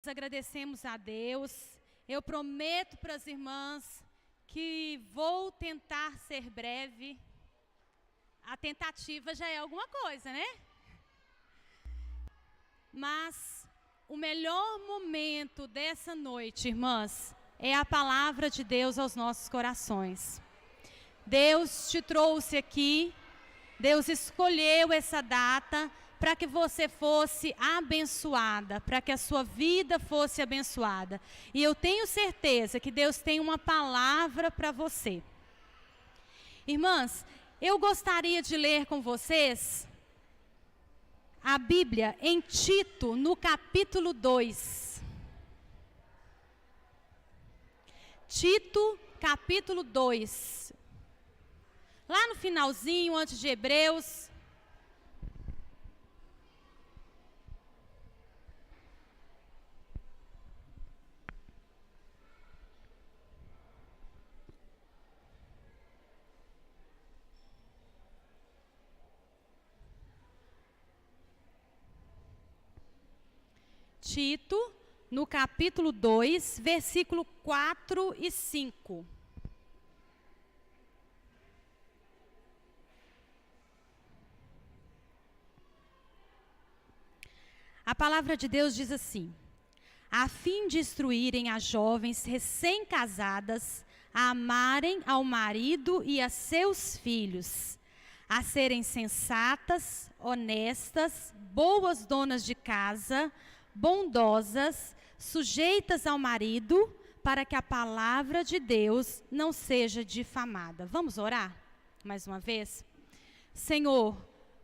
Nós agradecemos a Deus. Eu prometo para as irmãs que vou tentar ser breve. A tentativa já é alguma coisa, né? Mas o melhor momento dessa noite, irmãs, é a palavra de Deus aos nossos corações. Deus te trouxe aqui, Deus escolheu essa data para que você fosse abençoada, para que a sua vida fosse abençoada. E eu tenho certeza que Deus tem uma palavra para você. Irmãs, eu gostaria de ler com vocês a Bíblia em Tito, no capítulo 2. Tito, capítulo 2. Lá no finalzinho, antes de Hebreus. Tito, no capítulo 2, versículo 4 e 5. A palavra de Deus diz assim: a fim de instruírem as jovens recém-casadas a amarem ao marido e a seus filhos, a serem sensatas, honestas, boas donas de casa, bondosas, sujeitas ao marido, para que a palavra de Deus não seja difamada. Vamos orar mais uma vez? Senhor,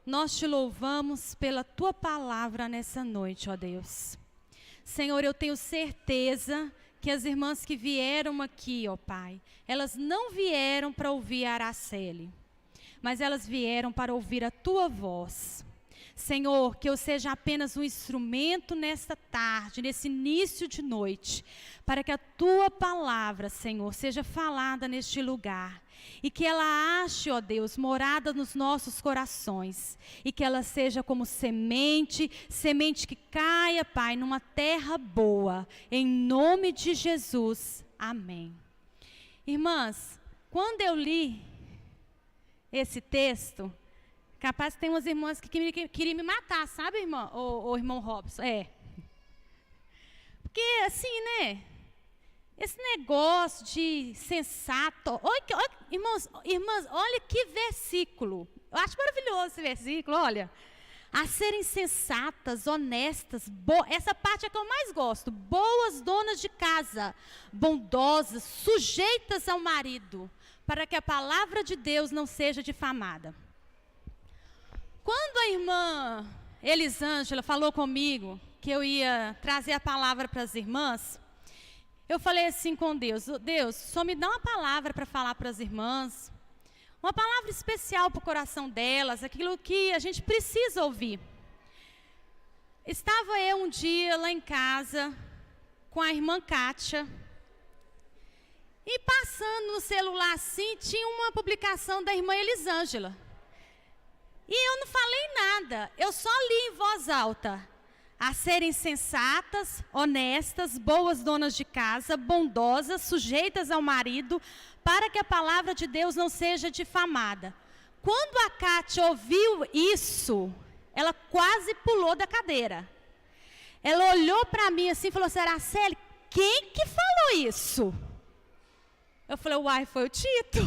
nós te louvamos pela tua palavra nessa noite, ó Deus. Senhor, eu tenho certeza que as irmãs que vieram aqui, ó Pai, elas não vieram para ouvir a Araceli, mas elas vieram para ouvir a tua voz. Senhor, que eu seja apenas um instrumento nesta tarde, nesse início de noite, para que a tua palavra, Senhor, seja falada neste lugar. E que ela ache, ó Deus, morada nos nossos corações. E que ela seja como semente que caia, Pai, numa terra boa. Em nome de Jesus. Amém. Irmãs, quando eu li esse texto, capaz que tem umas irmãs que queriam me matar, sabe, irmã? Ou irmão Robson? É. Porque, assim, né? Esse negócio de sensato. Irmãs, olha que versículo. Eu acho maravilhoso esse versículo, olha. A serem sensatas, honestas, essa parte é que eu mais gosto. Boas donas de casa, bondosas, sujeitas ao marido, para que a palavra de Deus não seja difamada. Quando a irmã Elisângela falou comigo que eu ia trazer a palavra para as irmãs, eu falei assim com Deus: Deus, só me dá uma palavra para falar para as irmãs, uma palavra especial para o coração delas, aquilo que a gente precisa ouvir. Estava eu um dia lá em casa com a irmã Kátia, e passando no celular assim, tinha uma publicação da irmã Elisângela. E eu não falei nada, eu só li em voz alta: a serem sensatas, honestas, boas donas de casa, bondosas, sujeitas ao marido, para que a palavra de Deus não seja difamada. Quando a Kátia ouviu isso, ela quase pulou da cadeira. Ela olhou para mim assim e falou assim: Araceli, quem que falou isso? Eu falei: uai, foi o Tito.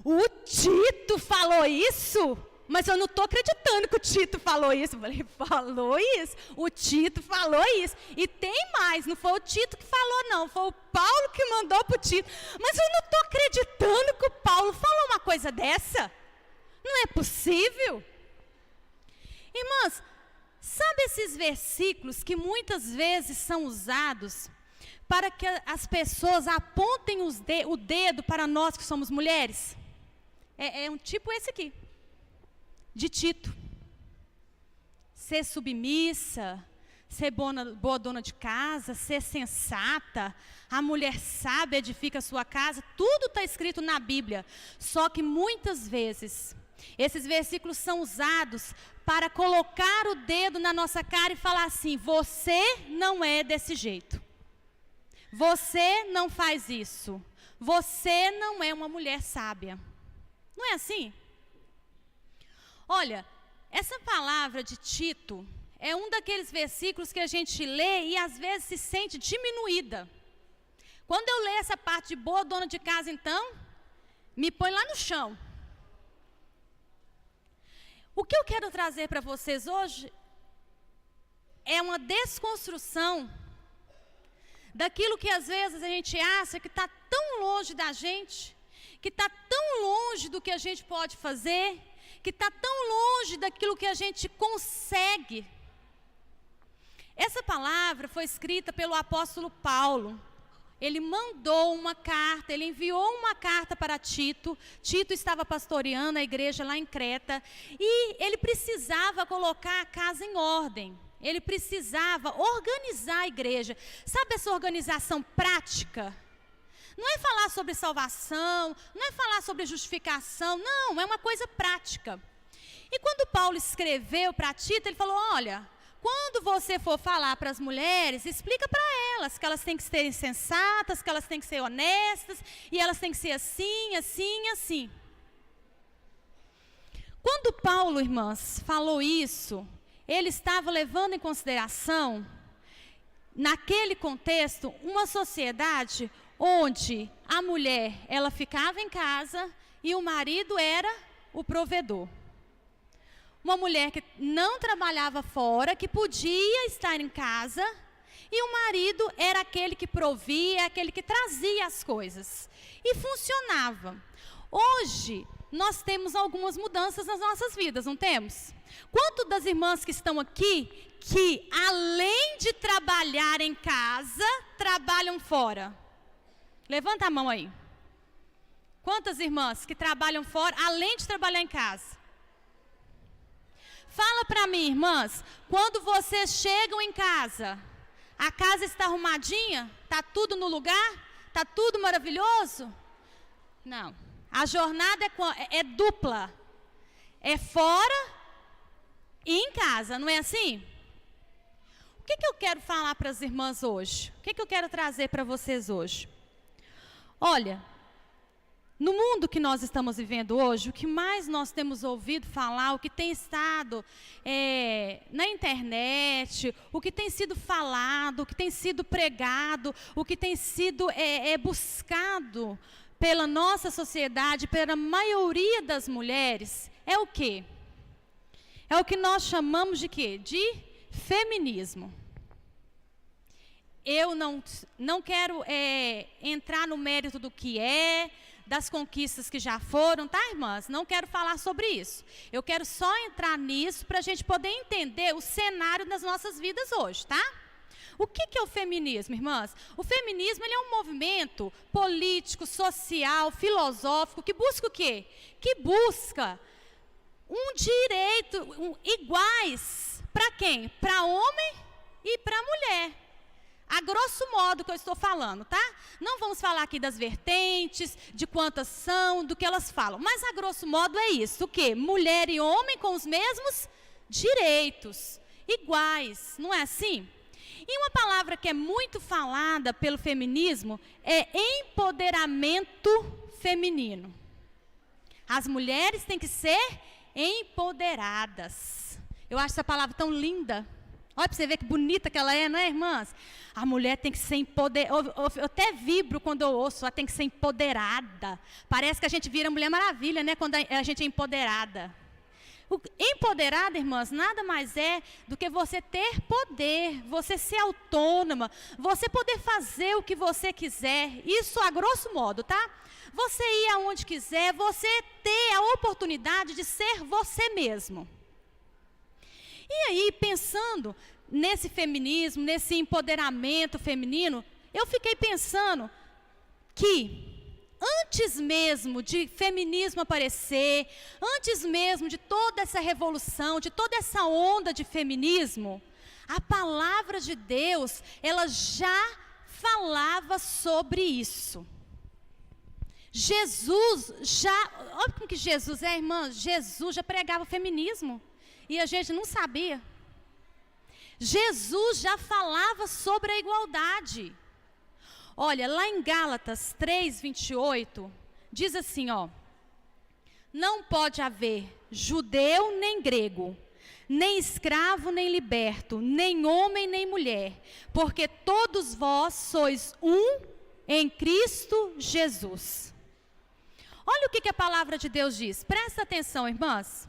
O Tito falou isso? Mas eu não estou acreditando que o Tito falou isso. Eu falei: falou isso? O Tito falou isso. E tem mais, não foi o Tito que falou, não. Foi o Paulo que mandou para o Tito. Mas eu não estou acreditando que o Paulo falou uma coisa dessa. Não é possível. Irmãs, sabe esses versículos que muitas vezes são usados para que as pessoas apontem o dedo para nós que somos mulheres? É um tipo esse aqui. De Tito. Ser submissa, ser boa dona de casa, ser sensata, a mulher sábia edifica a sua casa, tudo está escrito na Bíblia. Só que muitas vezes Esses versículos são usados para colocar o dedo na nossa cara e falar assim: você não é desse jeito. Você não faz isso. Você não é uma mulher sábia. Não é assim? Olha, essa palavra de Tito é um daqueles versículos que a gente lê e às vezes se sente diminuída. Quando eu leio essa parte de boa dona de casa, então, me põe lá no chão. O que eu quero trazer para vocês hoje é uma desconstrução daquilo que às vezes a gente acha que está tão longe da gente, que está tão longe do que a gente pode fazer, que está tão longe daquilo que a gente consegue. Essa palavra foi escrita pelo apóstolo Paulo. Ele mandou uma carta, ele enviou uma carta para Tito. Tito estava pastoreando a igreja lá em Creta e ele precisava colocar a casa em ordem. Ele precisava organizar a igreja. Sabe essa organização prática? Não é falar sobre salvação, não é falar sobre justificação, não, é uma coisa prática. E quando Paulo escreveu para Tito, ele falou: olha, quando você for falar para as mulheres, explica para elas que elas têm que ser sensatas, que elas têm que ser honestas, e elas têm que ser assim, assim, assim. Quando Paulo, irmãs, falou isso, ele estava levando em consideração, naquele contexto, uma sociedade onde a mulher, ela ficava em casa e o marido era o provedor. Uma mulher que não trabalhava fora, que podia estar em casa, e o marido era aquele que provia, aquele que trazia as coisas. E funcionava. Hoje, nós temos algumas mudanças nas nossas vidas, não temos? Quanto das irmãs que estão aqui, que além de trabalhar em casa, trabalham fora? Levanta a mão aí. Quantas irmãs que trabalham fora, além de trabalhar em casa? Fala para mim, irmãs, quando vocês chegam em casa, a casa está arrumadinha? Está tudo no lugar? Está tudo maravilhoso? Não. A jornada é dupla. É fora e em casa, não é assim? O que eu quero falar para as irmãs hoje? O que eu quero trazer para vocês hoje? Olha, no mundo que nós estamos vivendo hoje, o que mais nós temos ouvido falar, o que tem estado na internet, o que tem sido falado, o que tem sido pregado, o que tem sido buscado pela nossa sociedade, pela maioria das mulheres, é o quê? É o que nós chamamos de quê? De feminismo. Eu não quero entrar no mérito do que das conquistas que já foram, tá, irmãs? Não quero falar sobre isso. Eu quero só entrar nisso para a gente poder entender o cenário das nossas vidas hoje, tá? O que é o feminismo, irmãs? O feminismo ele é um movimento político, social, filosófico, que busca o quê? Que busca um direito iguais para quem? Para homem e para mulher. A grosso modo que eu estou falando, tá? Não vamos falar aqui das vertentes, de quantas são, do que elas falam. Mas a grosso modo é isso, o quê? Mulher e homem com os mesmos direitos, iguais, não é assim? E uma palavra que é muito falada pelo feminismo é empoderamento feminino. As mulheres têm que ser empoderadas. Eu acho essa palavra tão linda. Olha para você ver que bonita que ela é, não é, irmãs? A mulher tem que ser empoderada. Eu até vibro quando eu ouço, ela tem que ser empoderada. Parece que a gente vira Mulher Maravilha, né? Quando a gente é empoderada. Empoderada, irmãs, nada mais é do que você ter poder, você ser autônoma, você poder fazer o que você quiser. Isso a grosso modo, tá? Você ir aonde quiser, você ter a oportunidade de ser você mesmo. E aí, pensando nesse feminismo, nesse empoderamento feminino, eu fiquei pensando que antes mesmo de feminismo aparecer, antes mesmo de toda essa revolução, de toda essa onda de feminismo, a palavra de Deus, ela já falava sobre isso. Jesus já, olha como que Jesus é, irmã, Jesus já pregava o feminismo, e a gente não sabia. Jesus já falava sobre a igualdade. Olha, lá em Gálatas 3:28, diz assim, ó: não pode haver judeu nem grego, nem escravo nem liberto, nem homem nem mulher, porque todos vós sois um em Cristo Jesus. Olha o que a palavra de Deus diz, presta atenção, irmãs.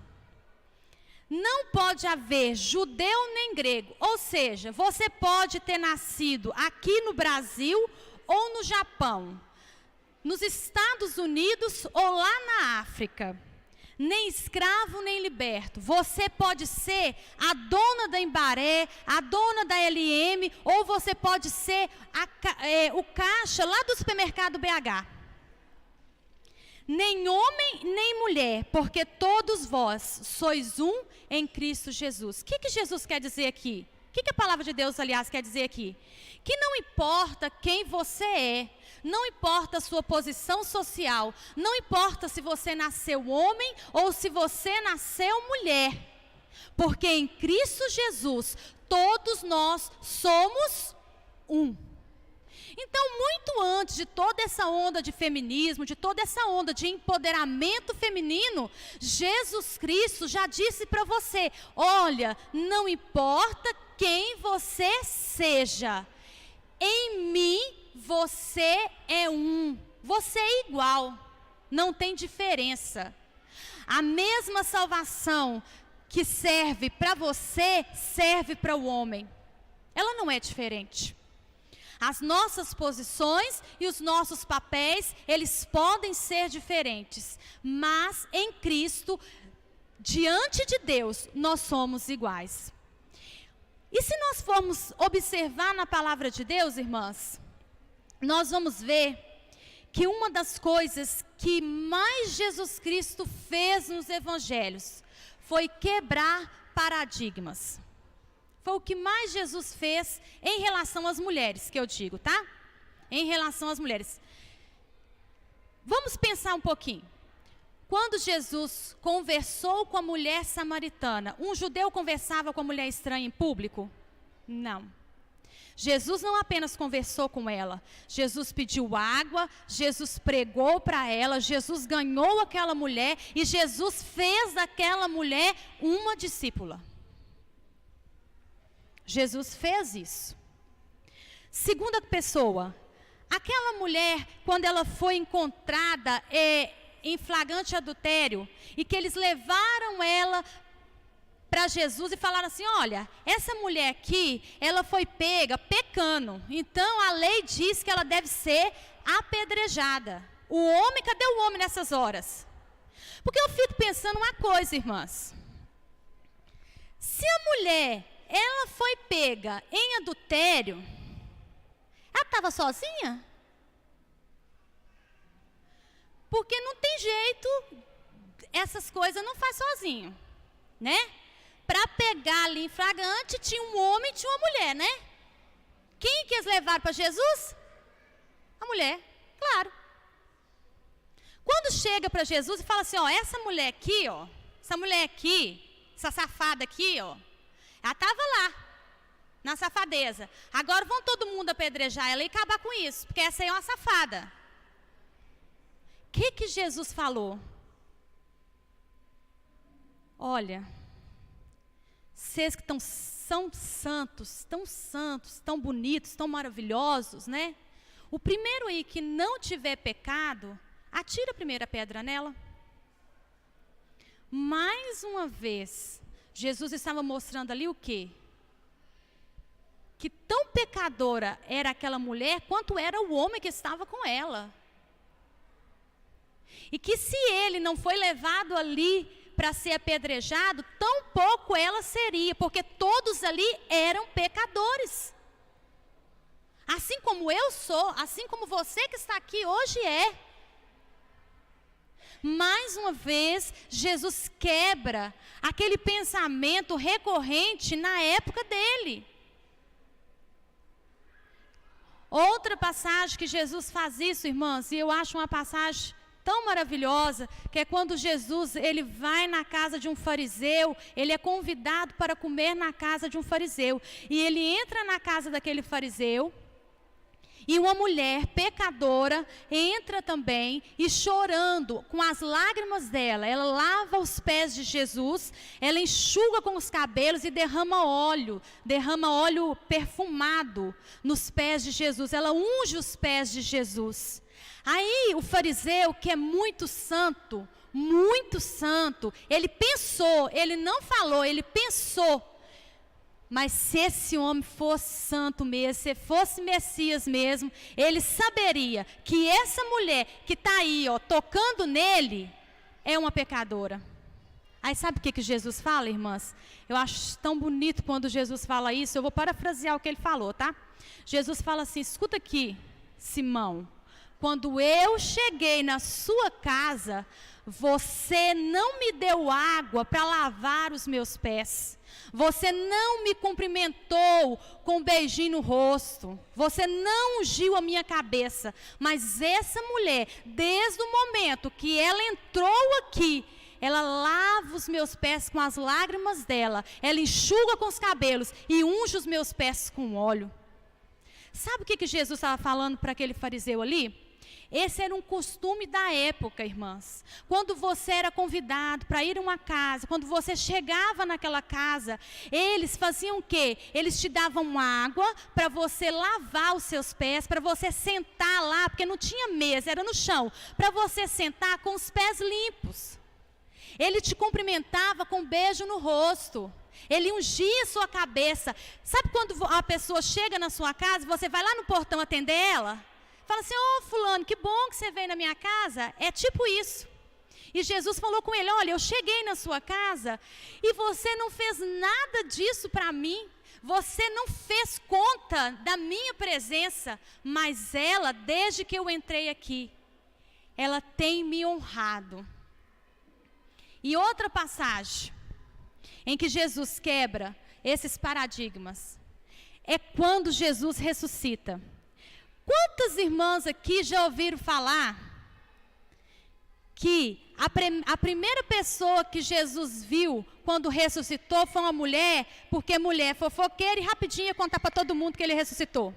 Não pode haver judeu nem grego, ou seja, você pode ter nascido aqui no Brasil ou no Japão, nos Estados Unidos ou lá na África. Nem escravo nem liberto. Você pode ser a dona da Embaré, a dona da LM, ou você pode ser o caixa lá do supermercado BH. Nem homem nem mulher, porque todos vós sois um em Cristo Jesus. O que Jesus quer dizer aqui? O que a palavra de Deus, aliás, quer dizer aqui? Que não importa quem você é, não importa a sua posição social, não importa se você nasceu homem ou se você nasceu mulher, porque em Cristo Jesus todos nós somos um. Então, muito antes de toda essa onda de feminismo, de toda essa onda de empoderamento feminino, Jesus Cristo já disse para você: olha, não importa quem você seja, em mim você é um, você é igual, não tem diferença. A mesma salvação que serve para você, serve para o homem. Ela não é diferente. As nossas posições e os nossos papéis, eles podem ser diferentes, mas em Cristo, diante de Deus, nós somos iguais. E se nós formos observar na palavra de Deus, irmãs, nós vamos ver que uma das coisas que mais Jesus Cristo fez nos evangelhos foi quebrar paradigmas. Foi o que mais Jesus fez em relação às mulheres, que eu digo, tá? Em relação às mulheres. Vamos pensar um pouquinho. Quando Jesus conversou com a mulher samaritana, um judeu conversava com a mulher estranha em público? Não. Jesus não apenas conversou com ela, Jesus pediu água, Jesus pregou para ela, Jesus ganhou aquela mulher e Jesus fez daquela mulher uma discípula. Jesus fez isso. Segunda pessoa, aquela mulher, quando ela foi encontrada em flagrante adultério, e que eles levaram ela para Jesus e falaram assim: olha, essa mulher aqui, ela foi pega pecando, então a lei diz que ela deve ser apedrejada. O homem, cadê o homem nessas horas? Porque eu fico pensando uma coisa, irmãs. Se a mulher, ela foi pega em adultério, ela estava sozinha? Porque não tem jeito, essas coisas não faz sozinho, né? Para pegar ali em flagrante, tinha um homem e tinha uma mulher, né? Quem que eles levaram para Jesus? A mulher, claro. Quando chega para Jesus e fala assim, ó, essa mulher aqui, ó, essa safada aqui, ó, ela estava lá, na safadeza. Agora vão todo mundo apedrejar ela e acabar com isso, porque essa aí é uma safada. O que Jesus falou? Olha, vocês que são santos, tão bonitos, tão maravilhosos, né? O primeiro aí que não tiver pecado, atira a primeira pedra nela. Mais uma vez, Jesus estava mostrando ali o quê? Que tão pecadora era aquela mulher, quanto era o homem que estava com ela. E que se ele não foi levado ali para ser apedrejado, tão pouco ela seria, porque todos ali eram pecadores. Assim como eu sou, assim como você que está aqui hoje é. Mais uma vez, Jesus quebra aquele pensamento recorrente na época dele. Outra passagem que Jesus faz isso, irmãs, e eu acho uma passagem tão maravilhosa, que é quando Jesus, ele vai na casa de um fariseu, ele é convidado para comer na casa de um fariseu, e ele entra na casa daquele fariseu, e uma mulher pecadora entra também, e chorando, com as lágrimas dela, ela lava os pés de Jesus, ela enxuga com os cabelos e derrama óleo perfumado nos pés de Jesus, ela unge os pés de Jesus. Aí o fariseu, que é muito santo, ele pensou, ele não falou, ele pensou, mas se esse homem fosse santo mesmo, se fosse Messias mesmo, ele saberia que essa mulher que está aí, ó, tocando nele, é uma pecadora. Aí sabe o que Jesus fala, irmãs? Eu acho tão bonito quando Jesus fala isso, eu vou parafrasear o que ele falou, tá? Jesus fala assim, escuta aqui, Simão, quando eu cheguei na sua casa, você não me deu água para lavar os meus pés. Você não me cumprimentou com um beijinho no rosto. Você não ungiu a minha cabeça. Mas essa mulher, desde o momento que ela entrou aqui, ela lava os meus pés com as lágrimas dela. Ela enxuga com os cabelos e unge os meus pés com óleo. Sabe o que Jesus estava falando para aquele fariseu ali? Esse era um costume da época, irmãs. Quando você era convidado para ir a uma casa, quando você chegava naquela casa, eles faziam o quê? Eles te davam água para você lavar os seus pés, para você sentar lá, porque não tinha mesa, era no chão, para você sentar com os pés limpos. Ele te cumprimentava com um beijo no rosto. Ele ungia a sua cabeça. Sabe quando a pessoa chega na sua casa, você vai lá no portão atender ela? Fala assim, fulano, que bom que você veio na minha casa. É tipo isso. E Jesus falou com ele, olha, eu cheguei na sua casa e você não fez nada disso para mim. Você não fez conta da minha presença. Mas ela, desde que eu entrei aqui, ela tem me honrado. E outra passagem em que Jesus quebra esses paradigmas é quando Jesus ressuscita. Quantas irmãs aqui já ouviram falar que a primeira pessoa que Jesus viu quando ressuscitou foi uma mulher, porque mulher fofoqueira e rapidinho ia contar para todo mundo que ele ressuscitou?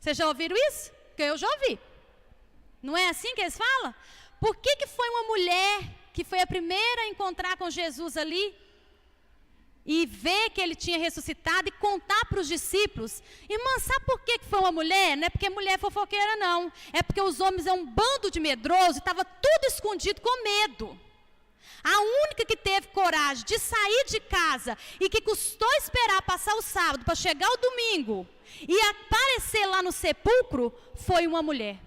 Vocês já ouviram isso? Porque eu já ouvi. Não é assim que eles falam? Por que foi uma mulher que foi a primeira a encontrar com Jesus ali? E ver que ele tinha ressuscitado e contar para os discípulos. Irmã, sabe por que foi uma mulher? Não é porque mulher é fofoqueira, não. É porque os homens é um bando de medrosos e estava tudo escondido com medo. A única que teve coragem de sair de casa e que custou esperar passar o sábado para chegar o domingo e aparecer lá no sepulcro foi uma mulher.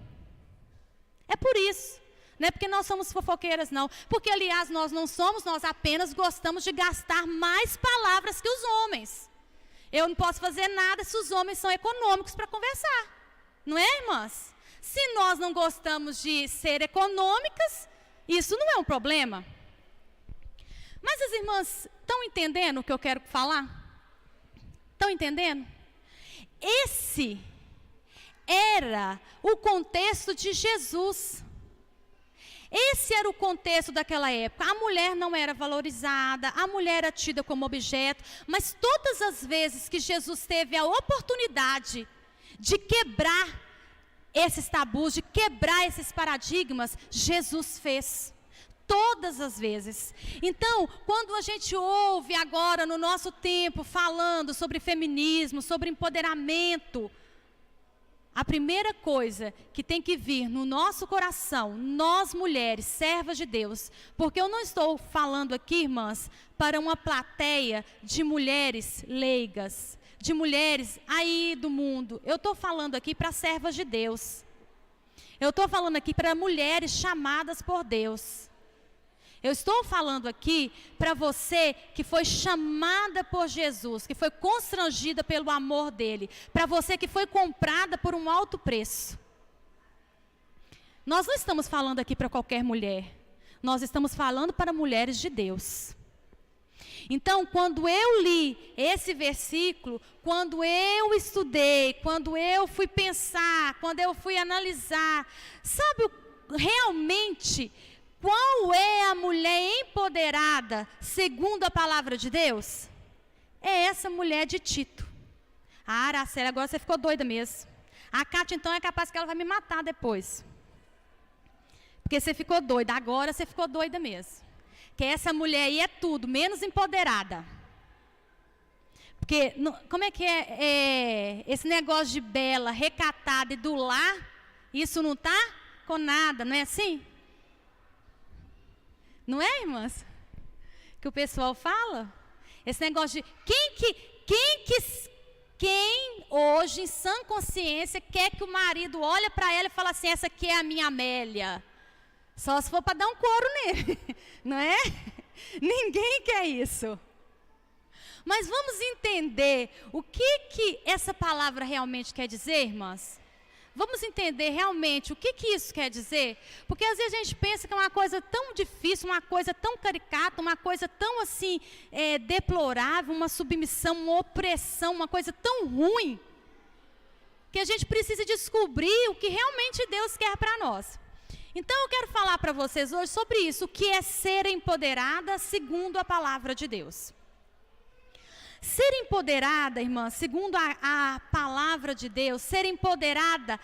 É por isso. Não é porque nós somos fofoqueiras, não. Porque, aliás, nós não somos, nós apenas gostamos de gastar mais palavras que os homens. Eu não posso fazer nada se os homens são econômicos para conversar. Não é, irmãs? Se nós não gostamos de ser econômicas, isso não é um problema. Mas as irmãs estão entendendo o que eu quero falar? Estão entendendo? Esse era o contexto de Jesus. Esse era o contexto daquela época. A mulher não era valorizada, a mulher era tida como objeto, mas todas as vezes que Jesus teve a oportunidade de quebrar esses tabus, de quebrar esses paradigmas, Jesus fez. Todas as vezes. Então, quando a gente ouve agora no nosso tempo falando sobre feminismo, sobre empoderamento, a primeira coisa que tem que vir no nosso coração, nós mulheres, servas de Deus, porque eu não estou falando aqui, irmãs, para uma plateia de mulheres leigas, de mulheres aí do mundo. Eu estou falando aqui para servas de Deus. Eu estou falando aqui para mulheres chamadas por Deus. Eu estou falando aqui para você que foi chamada por Jesus, que foi constrangida pelo amor dele, para você que foi comprada por um alto preço. Nós não estamos falando aqui para qualquer mulher, nós estamos falando para mulheres de Deus. Então, quando eu li esse versículo, quando eu estudei, quando eu fui pensar, quando eu fui analisar, sabe realmente qual é a mulher empoderada segundo a palavra de Deus? É essa mulher de Tito. Ah, Araceli, agora você ficou doida mesmo. A Cátia, então, é capaz que ela vai me matar depois. Porque você ficou doida, agora você ficou doida mesmo. Que essa mulher aí é tudo, menos empoderada. Porque, como é que é esse negócio de bela, recatada e do lar, isso não está com nada, não é assim? Não é, irmãs? Que o pessoal fala? Esse negócio de quem hoje, em sã consciência, quer que o marido olhe para ela e fale assim, essa aqui é a minha Amélia. Só se for para dar um couro nele, não é? Ninguém quer isso. Mas vamos entender o que essa palavra realmente quer dizer, irmãs? Vamos entender realmente o que isso quer dizer? Porque às vezes a gente pensa que é uma coisa tão difícil, uma coisa tão caricata, uma coisa tão assim, deplorável, uma submissão, uma opressão, uma coisa tão ruim, que a gente precisa descobrir o que realmente Deus quer para nós. Então eu quero falar para vocês hoje sobre isso, o que é ser empoderada segundo a palavra de Deus. Ser empoderada, irmã, segundo a palavra de Deus, ser empoderada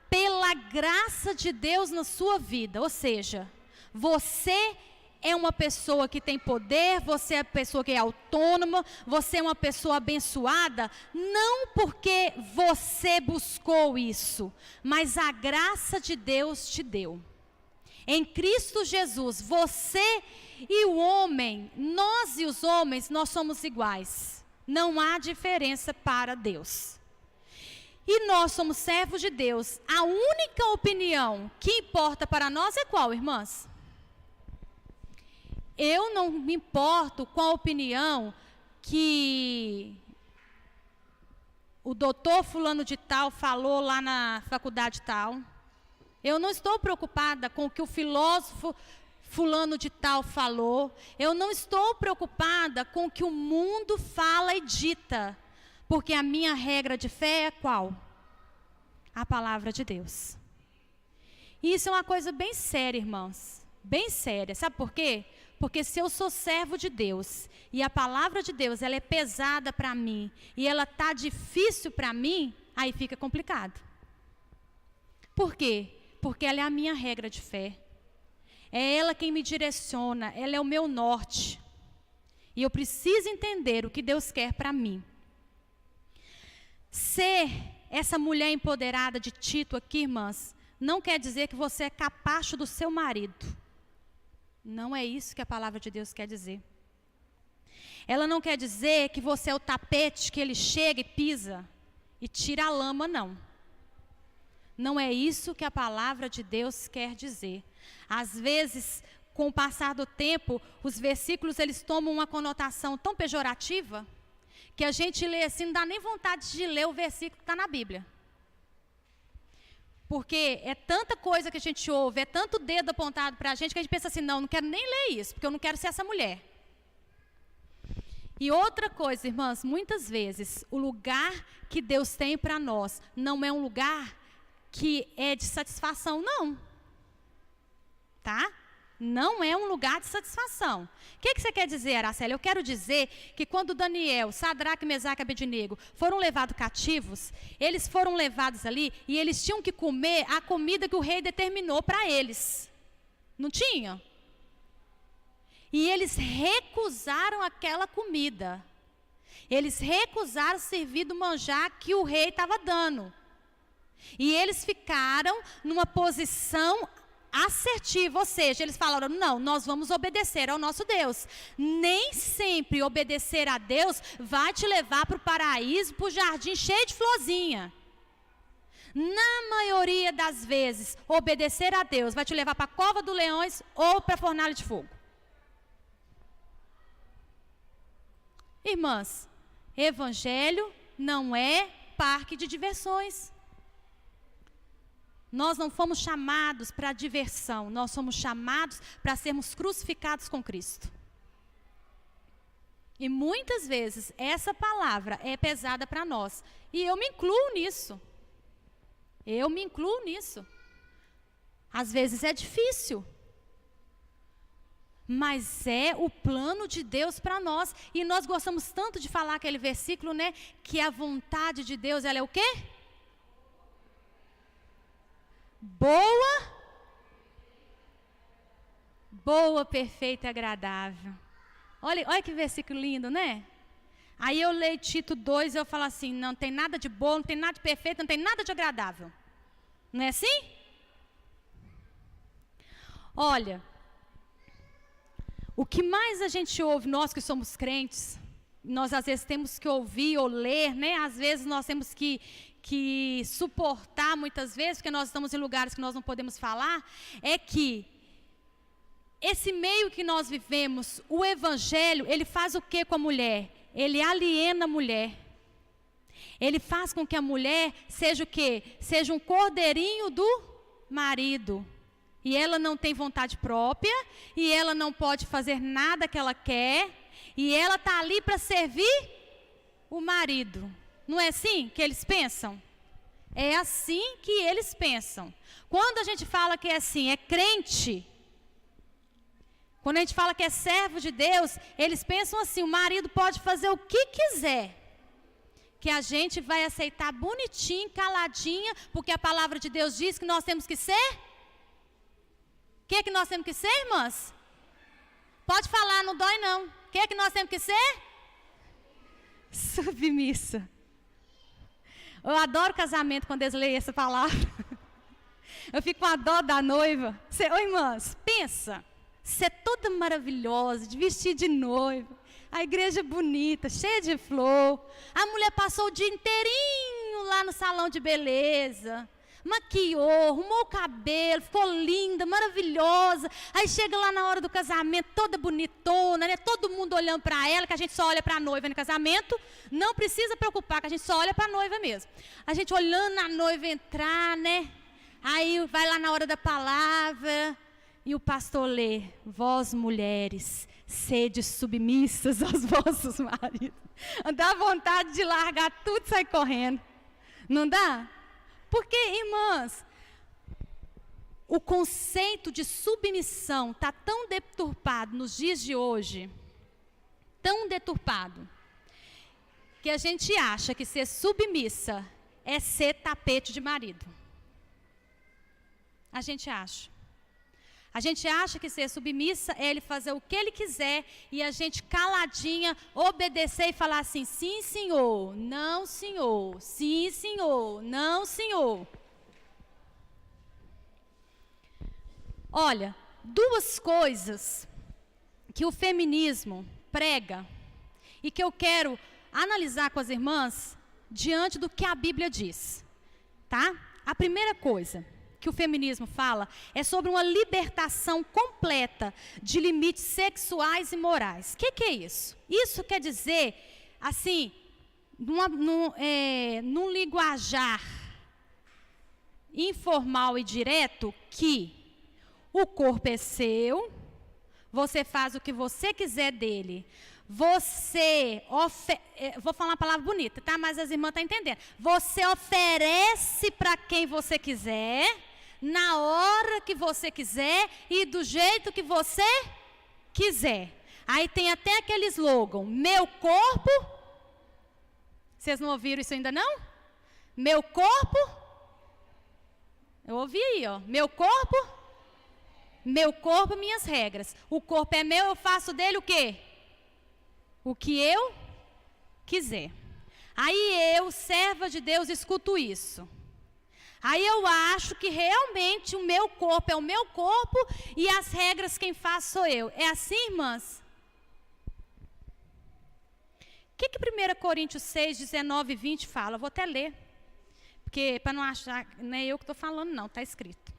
pela graça de Deus na sua vida. Ou seja, você é uma pessoa que tem poder, você é uma pessoa que é autônoma, você é uma pessoa abençoada, não porque você buscou isso, mas a graça de Deus te deu. Em Cristo Jesus, você e o homem, nós e os homens, nós somos iguais. Não há diferença para Deus. E nós somos servos de Deus. A única opinião que importa para nós é qual, irmãs? Eu não me importo com a opinião que o doutor fulano de tal falou lá na faculdade tal. Eu não estou preocupada com o que o filósofo fulano de tal falou. Eu não estou preocupada com o que o mundo fala e dita. Porque a minha regra de fé é qual? A palavra de Deus. E isso é uma coisa bem séria, irmãos. Bem séria. Sabe por quê? Porque se eu sou servo de Deus e a palavra de Deus ela é pesada para mim e ela está difícil para mim, aí fica complicado. Por quê? Porque ela é a minha regra de fé. É ela quem me direciona, ela é o meu norte. E eu preciso entender o que Deus quer para mim. Ser essa mulher empoderada de Tito aqui, irmãs, não quer dizer que você é capacho do seu marido. Não é isso que a palavra de Deus quer dizer. Ela não quer dizer que você é o tapete que ele chega e pisa e tira a lama, não. Não é isso que a palavra de Deus quer dizer. Às vezes, com o passar do tempo, os versículos eles tomam uma conotação tão pejorativa que a gente lê assim, não dá nem vontade de ler o versículo que está na Bíblia. Porque é tanta coisa que a gente ouve, é tanto dedo apontado para a gente que a gente pensa assim, não quero nem ler isso, porque eu não quero ser essa mulher. E outra coisa, irmãs, muitas vezes, o lugar que Deus tem para nós não é um lugar que é de satisfação, não. Tá? Não é um lugar de satisfação. O que você quer dizer, Araceli? Eu quero dizer que quando Daniel, Sadraque, Mesaque e Abednego foram levados cativos, eles foram levados ali e eles tinham que comer a comida que o rei determinou para eles. Não tinha? E eles recusaram aquela comida. Eles recusaram servir do manjar que o rei estava dando. E eles ficaram numa posição assertiva, ou seja, eles falaram, não, nós vamos obedecer ao nosso Deus. Nem sempre obedecer a Deus vai te levar para o paraíso, para o jardim cheio de florzinha. Na maioria das vezes, obedecer a Deus vai te levar para a cova dos leões ou para a fornalha de fogo. Irmãs, evangelho não é parque de diversões. Nós não fomos chamados para diversão, nós somos chamados para sermos crucificados com Cristo. E muitas vezes essa palavra é pesada para nós. E eu me incluo nisso. Eu me incluo nisso. Às vezes é difícil. Mas é o plano de Deus para nós. E nós gostamos tanto de falar aquele versículo, né? Que a vontade de Deus, ela é o quê? Boa, perfeita e agradável. Olha que versículo lindo, né? Aí eu leio Tito 2 e eu falo assim, não tem nada de bom, não tem nada de perfeito, não tem nada de agradável. Não é assim? Olha, o que mais a gente ouve, nós que somos crentes, nós às vezes temos que ouvir ou ler, né? Às vezes nós temos que suportar muitas vezes, porque nós estamos em lugares que nós não podemos falar, é que esse meio que nós vivemos, o evangelho, ele faz o que com a mulher? Ele aliena a mulher. Ele faz com que a mulher seja o quê? Seja um cordeirinho do marido. E ela não tem vontade própria, e ela não pode fazer nada que ela quer, e ela está ali para servir o marido. Não é assim que eles pensam? É assim que eles pensam. Quando a gente fala que é assim, é crente, quando a gente fala que é servo de Deus, eles pensam assim, o marido pode fazer o que quiser, que a gente vai aceitar bonitinho, caladinha, porque a palavra de Deus diz que nós temos que ser? O que é que nós temos que ser, irmãs? Pode falar, não dói não. O que é que nós temos que ser? Submissa. Eu adoro casamento quando eles leem essa palavra. Eu fico com a dó da noiva. Ô irmãs, pensa. Você é toda maravilhosa, de vestido de noiva, a igreja bonita, cheia de flor. A mulher passou o dia inteirinho lá no salão de beleza, maquiou, arrumou o cabelo, ficou linda, maravilhosa. Aí chega lá na hora do casamento, toda bonitona, né? Todo mundo olhando para ela, que a gente só olha para a noiva no casamento. Não precisa preocupar, que a gente só olha para a noiva mesmo. A gente olhando a noiva entrar, né? Aí vai lá na hora da palavra. E o pastor lê, vós mulheres, sede submissas aos vossos maridos. Dá vontade de largar tudo e sair correndo. Não dá? Porque, irmãs, o conceito de submissão está tão deturpado nos dias de hoje, tão deturpado, que a gente acha que ser submissa é ser tapete de marido. A gente acha. A gente acha que ser submissa é ele fazer o que ele quiser e a gente caladinha obedecer e falar assim, sim senhor, não senhor, sim senhor, não senhor. Olha, duas coisas que o feminismo prega e que eu quero analisar com as irmãs diante do que a Bíblia diz, tá? A primeira coisa que o feminismo fala é sobre uma libertação completa de limites sexuais e morais. O que é isso? Isso quer dizer, assim, num linguajar informal e direto, que o corpo é seu, você faz o que você quiser dele. Vou falar uma palavra bonita, tá? Mas as irmãs estão entendendo. Você oferece para quem você quiser, na hora que você quiser e do jeito que você quiser. Aí tem até aquele slogan, meu corpo. Vocês não ouviram isso ainda não? Meu corpo. Eu ouvi aí, ó. Meu corpo, minhas regras. O corpo é meu, eu faço dele o quê? O que eu quiser. Aí eu, serva de Deus, escuto isso. Aí eu acho que realmente o meu corpo é o meu corpo e as regras quem faz sou eu. É assim, irmãs? O que 1 Coríntios 6, 19 e 20 fala? Eu vou até ler. Porque para não achar, não é eu que estou falando não, está escrito.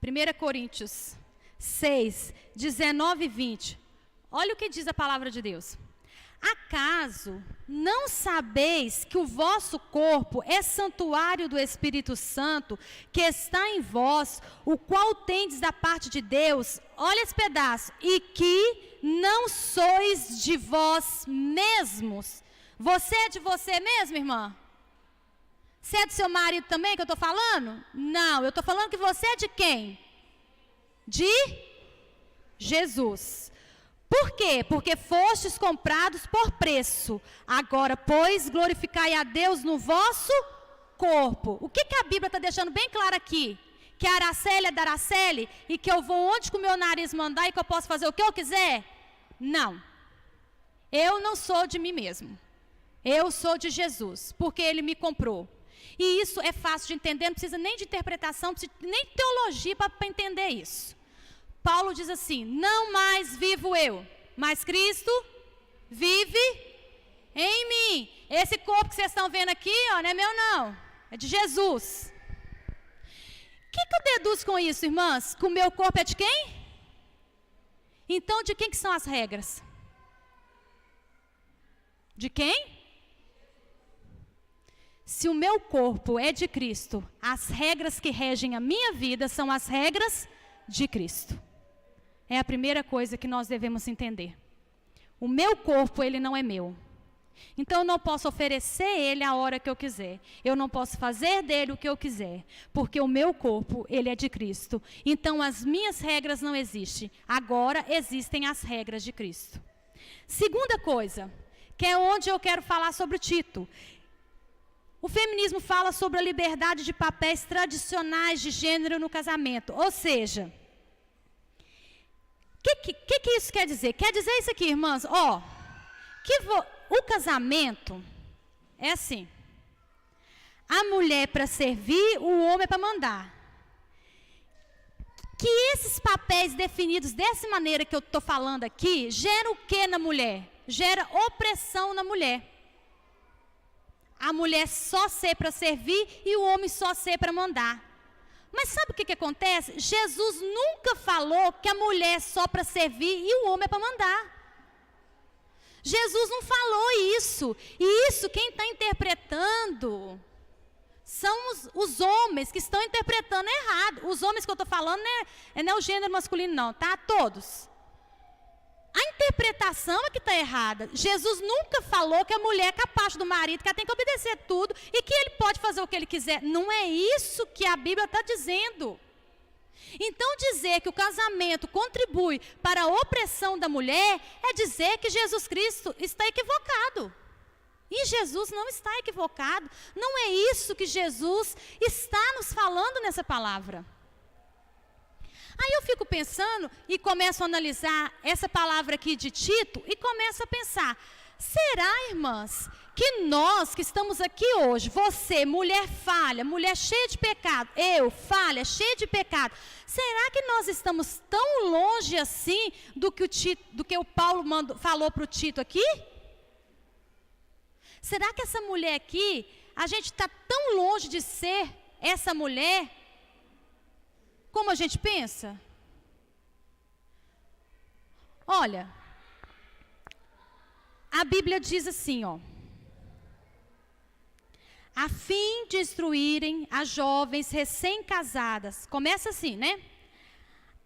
1 Coríntios 6, 19 e 20. Olha o que diz a palavra de Deus. Acaso não sabeis que o vosso corpo é santuário do Espírito Santo, que está em vós, o qual tendes da parte de Deus, olha esse pedaço, e que não sois de vós mesmos. Você é de você mesmo, irmã? Você é do seu marido também, que eu estou falando? Não, eu estou falando que você é de quem? De Jesus. Por quê? Porque fostes comprados por preço. Agora, pois, glorificai a Deus no vosso corpo. O que a Bíblia está deixando bem claro aqui? Que a Araceli é da Araceli e que eu vou onde que o meu nariz mandar e que eu posso fazer o que eu quiser? Não. Eu não sou de mim mesmo. Eu sou de Jesus, porque Ele me comprou. E isso é fácil de entender, não precisa nem de interpretação, não precisa nem de teologia para entender isso. Paulo diz assim, não mais vivo eu, mas Cristo vive em mim. Esse corpo que vocês estão vendo aqui, ó, não é meu não, é de Jesus. O que eu deduzo com isso, irmãs? Que o meu corpo é de quem? Então, de quem que são as regras? De quem? Se o meu corpo é de Cristo, as regras que regem a minha vida são as regras de Cristo. É a primeira coisa que nós devemos entender. O meu corpo, ele não é meu. Então, eu não posso oferecer ele a hora que eu quiser. Eu não posso fazer dele o que eu quiser. Porque o meu corpo, ele é de Cristo. Então, as minhas regras não existem. Agora, existem as regras de Cristo. Segunda coisa, que é onde eu quero falar sobre o Tito. O feminismo fala sobre a liberdade de papéis tradicionais de gênero no casamento. Ou seja, o que isso quer dizer? Quer dizer isso aqui, irmãs, o casamento é assim, a mulher para servir, o homem é para mandar. Que esses papéis definidos dessa maneira que eu estou falando aqui, geram o que na mulher? Gera opressão na mulher. A mulher só ser para servir e o homem só ser para mandar. Mas sabe o que acontece? Jesus nunca falou que a mulher é só para servir e o homem é para mandar. Jesus não falou isso. E isso quem está interpretando são os homens que estão interpretando errado. Os homens que eu estou falando não é o gênero masculino não, tá? Todos. A interpretação é que está errada. Jesus nunca falou que a mulher é capaz do marido, que ela tem que obedecer tudo e que ele pode fazer o que ele quiser. Não é isso que a Bíblia está dizendo. Então, dizer que o casamento contribui para a opressão da mulher é dizer que Jesus Cristo está equivocado. E Jesus não está equivocado. Não é isso que Jesus está nos falando nessa palavra. Aí eu fico pensando e começo a analisar essa palavra aqui de Tito e começo a pensar, será, irmãs, que nós que estamos aqui hoje, você, mulher falha, mulher cheia de pecado, eu, falha, cheia de pecado, será que nós estamos tão longe assim do que o Paulo falou para o Tito aqui? Será que essa mulher aqui, a gente está tão longe de ser essa mulher como a gente pensa? Olha, a Bíblia diz assim, a fim de instruírem as jovens recém-casadas, começa assim, né?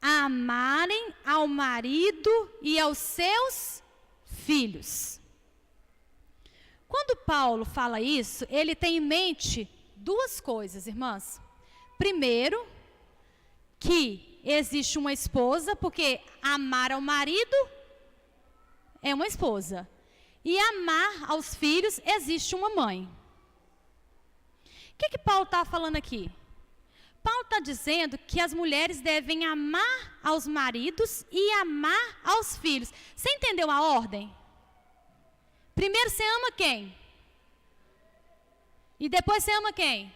A amarem ao marido e aos seus filhos. Quando Paulo fala isso, ele tem em mente duas coisas, irmãs. Primeiro, que existe uma esposa, porque amar ao marido é uma esposa. E amar aos filhos existe uma mãe. O que Paulo está falando aqui? Paulo está dizendo que as mulheres devem amar aos maridos e amar aos filhos. Você entendeu a ordem? Primeiro você ama quem? E depois você ama quem?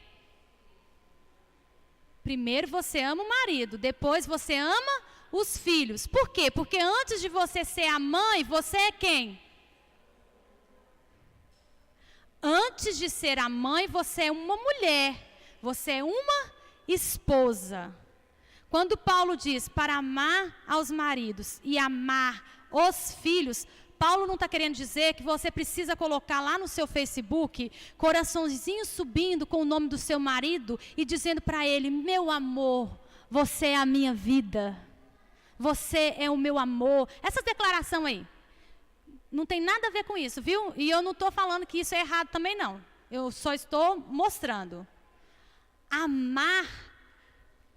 Primeiro você ama o marido, depois você ama os filhos. Por quê? Porque antes de você ser a mãe, você é quem? Antes de ser a mãe, você é uma mulher. Você é uma esposa. Quando Paulo diz para amar aos maridos e amar os filhos, Paulo não está querendo dizer que você precisa colocar lá no seu Facebook, coraçãozinho subindo com o nome do seu marido e dizendo para ele, meu amor, você é a minha vida, você é o meu amor. Essa declaração aí, não tem nada a ver com isso, viu? E eu não estou falando que isso é errado também não, eu só estou mostrando. Amar,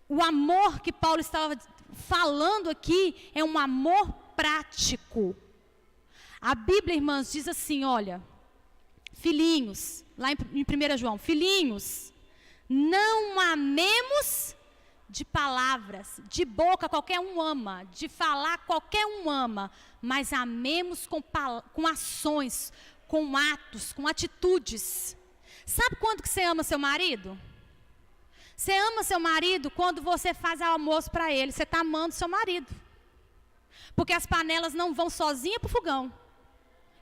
o amor que Paulo estava falando aqui é um amor prático. A Bíblia, irmãs, diz assim, olha, filhinhos, lá em 1 João, filhinhos, não amemos de palavras, de boca qualquer um ama, de falar qualquer um ama, mas amemos com ações, com atos, com atitudes. Sabe quando que você ama seu marido? Você ama seu marido quando você faz almoço para ele, você está amando seu marido. Porque as panelas não vão sozinha para o fogão.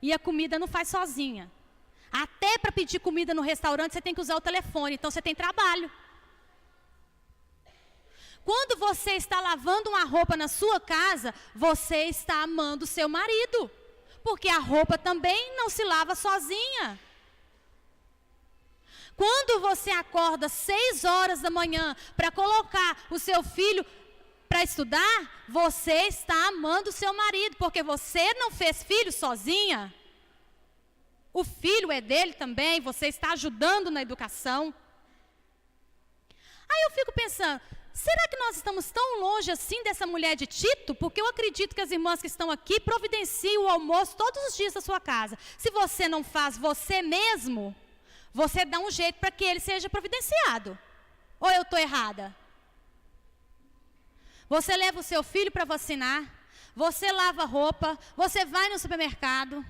E a comida não faz sozinha. Até para pedir comida no restaurante, você tem que usar o telefone. Então, você tem trabalho. Quando você está lavando uma roupa na sua casa, você está amando o seu marido. Porque a roupa também não se lava sozinha. Quando você acorda 6 horas da manhã para colocar o seu filho para estudar, você está amando o seu marido, porque você não fez filho sozinha. O filho é dele também, você está ajudando na educação. Aí eu fico pensando, será que nós estamos tão longe assim dessa mulher de Tito? Porque eu acredito que as irmãs que estão aqui providenciam o almoço todos os dias da sua casa. Se você não faz você mesmo, você dá um jeito para que ele seja providenciado. Ou eu estou errada? Você leva o seu filho para vacinar, você lava roupa, você vai no supermercado,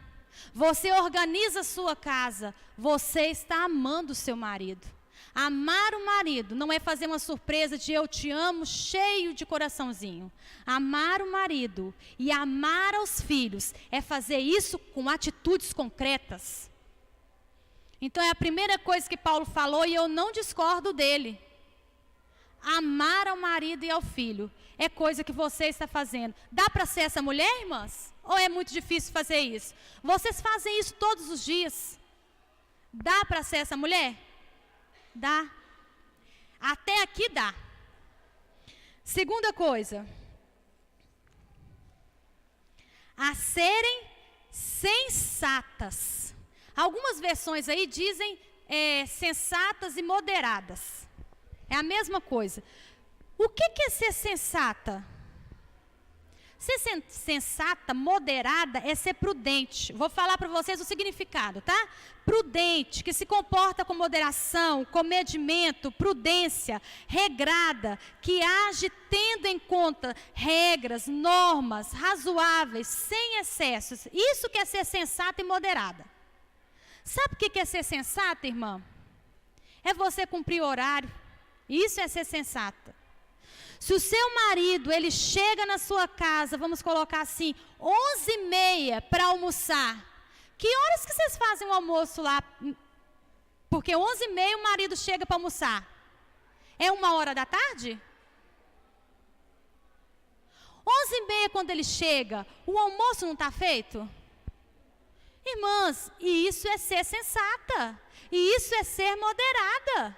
você organiza a sua casa, você está amando o seu marido. Amar o marido não é fazer uma surpresa de eu te amo cheio de coraçãozinho. Amar o marido e amar aos filhos é fazer isso com atitudes concretas. Então é a primeira coisa que Paulo falou e eu não discordo dele. Amar ao marido e ao filho é coisa que você está fazendo. Dá para ser essa mulher, irmãs? Ou é muito difícil fazer isso? Vocês fazem isso todos os dias. Dá para ser essa mulher? Dá. Até aqui dá. Segunda coisa. A serem sensatas. Algumas versões aí dizem sensatas e moderadas. É a mesma coisa. O que é ser sensata? Ser sensata, moderada, é ser prudente. Vou falar para vocês o significado, tá? Prudente, que se comporta com moderação, comedimento, prudência, regrada, que age tendo em conta regras, normas, razoáveis, sem excessos. Isso que é ser sensata e moderada. Sabe o que é ser sensata, irmã? É você cumprir o horário. Isso é ser sensata. Se o seu marido, ele chega na sua casa, vamos colocar assim, 11h30 para almoçar. Que horas que vocês fazem o almoço lá? Porque 11h30 o marido chega para almoçar. É 1h da tarde? 11h30 quando ele chega, o almoço não está feito? Irmãs, e isso é ser sensata. E isso é ser moderada.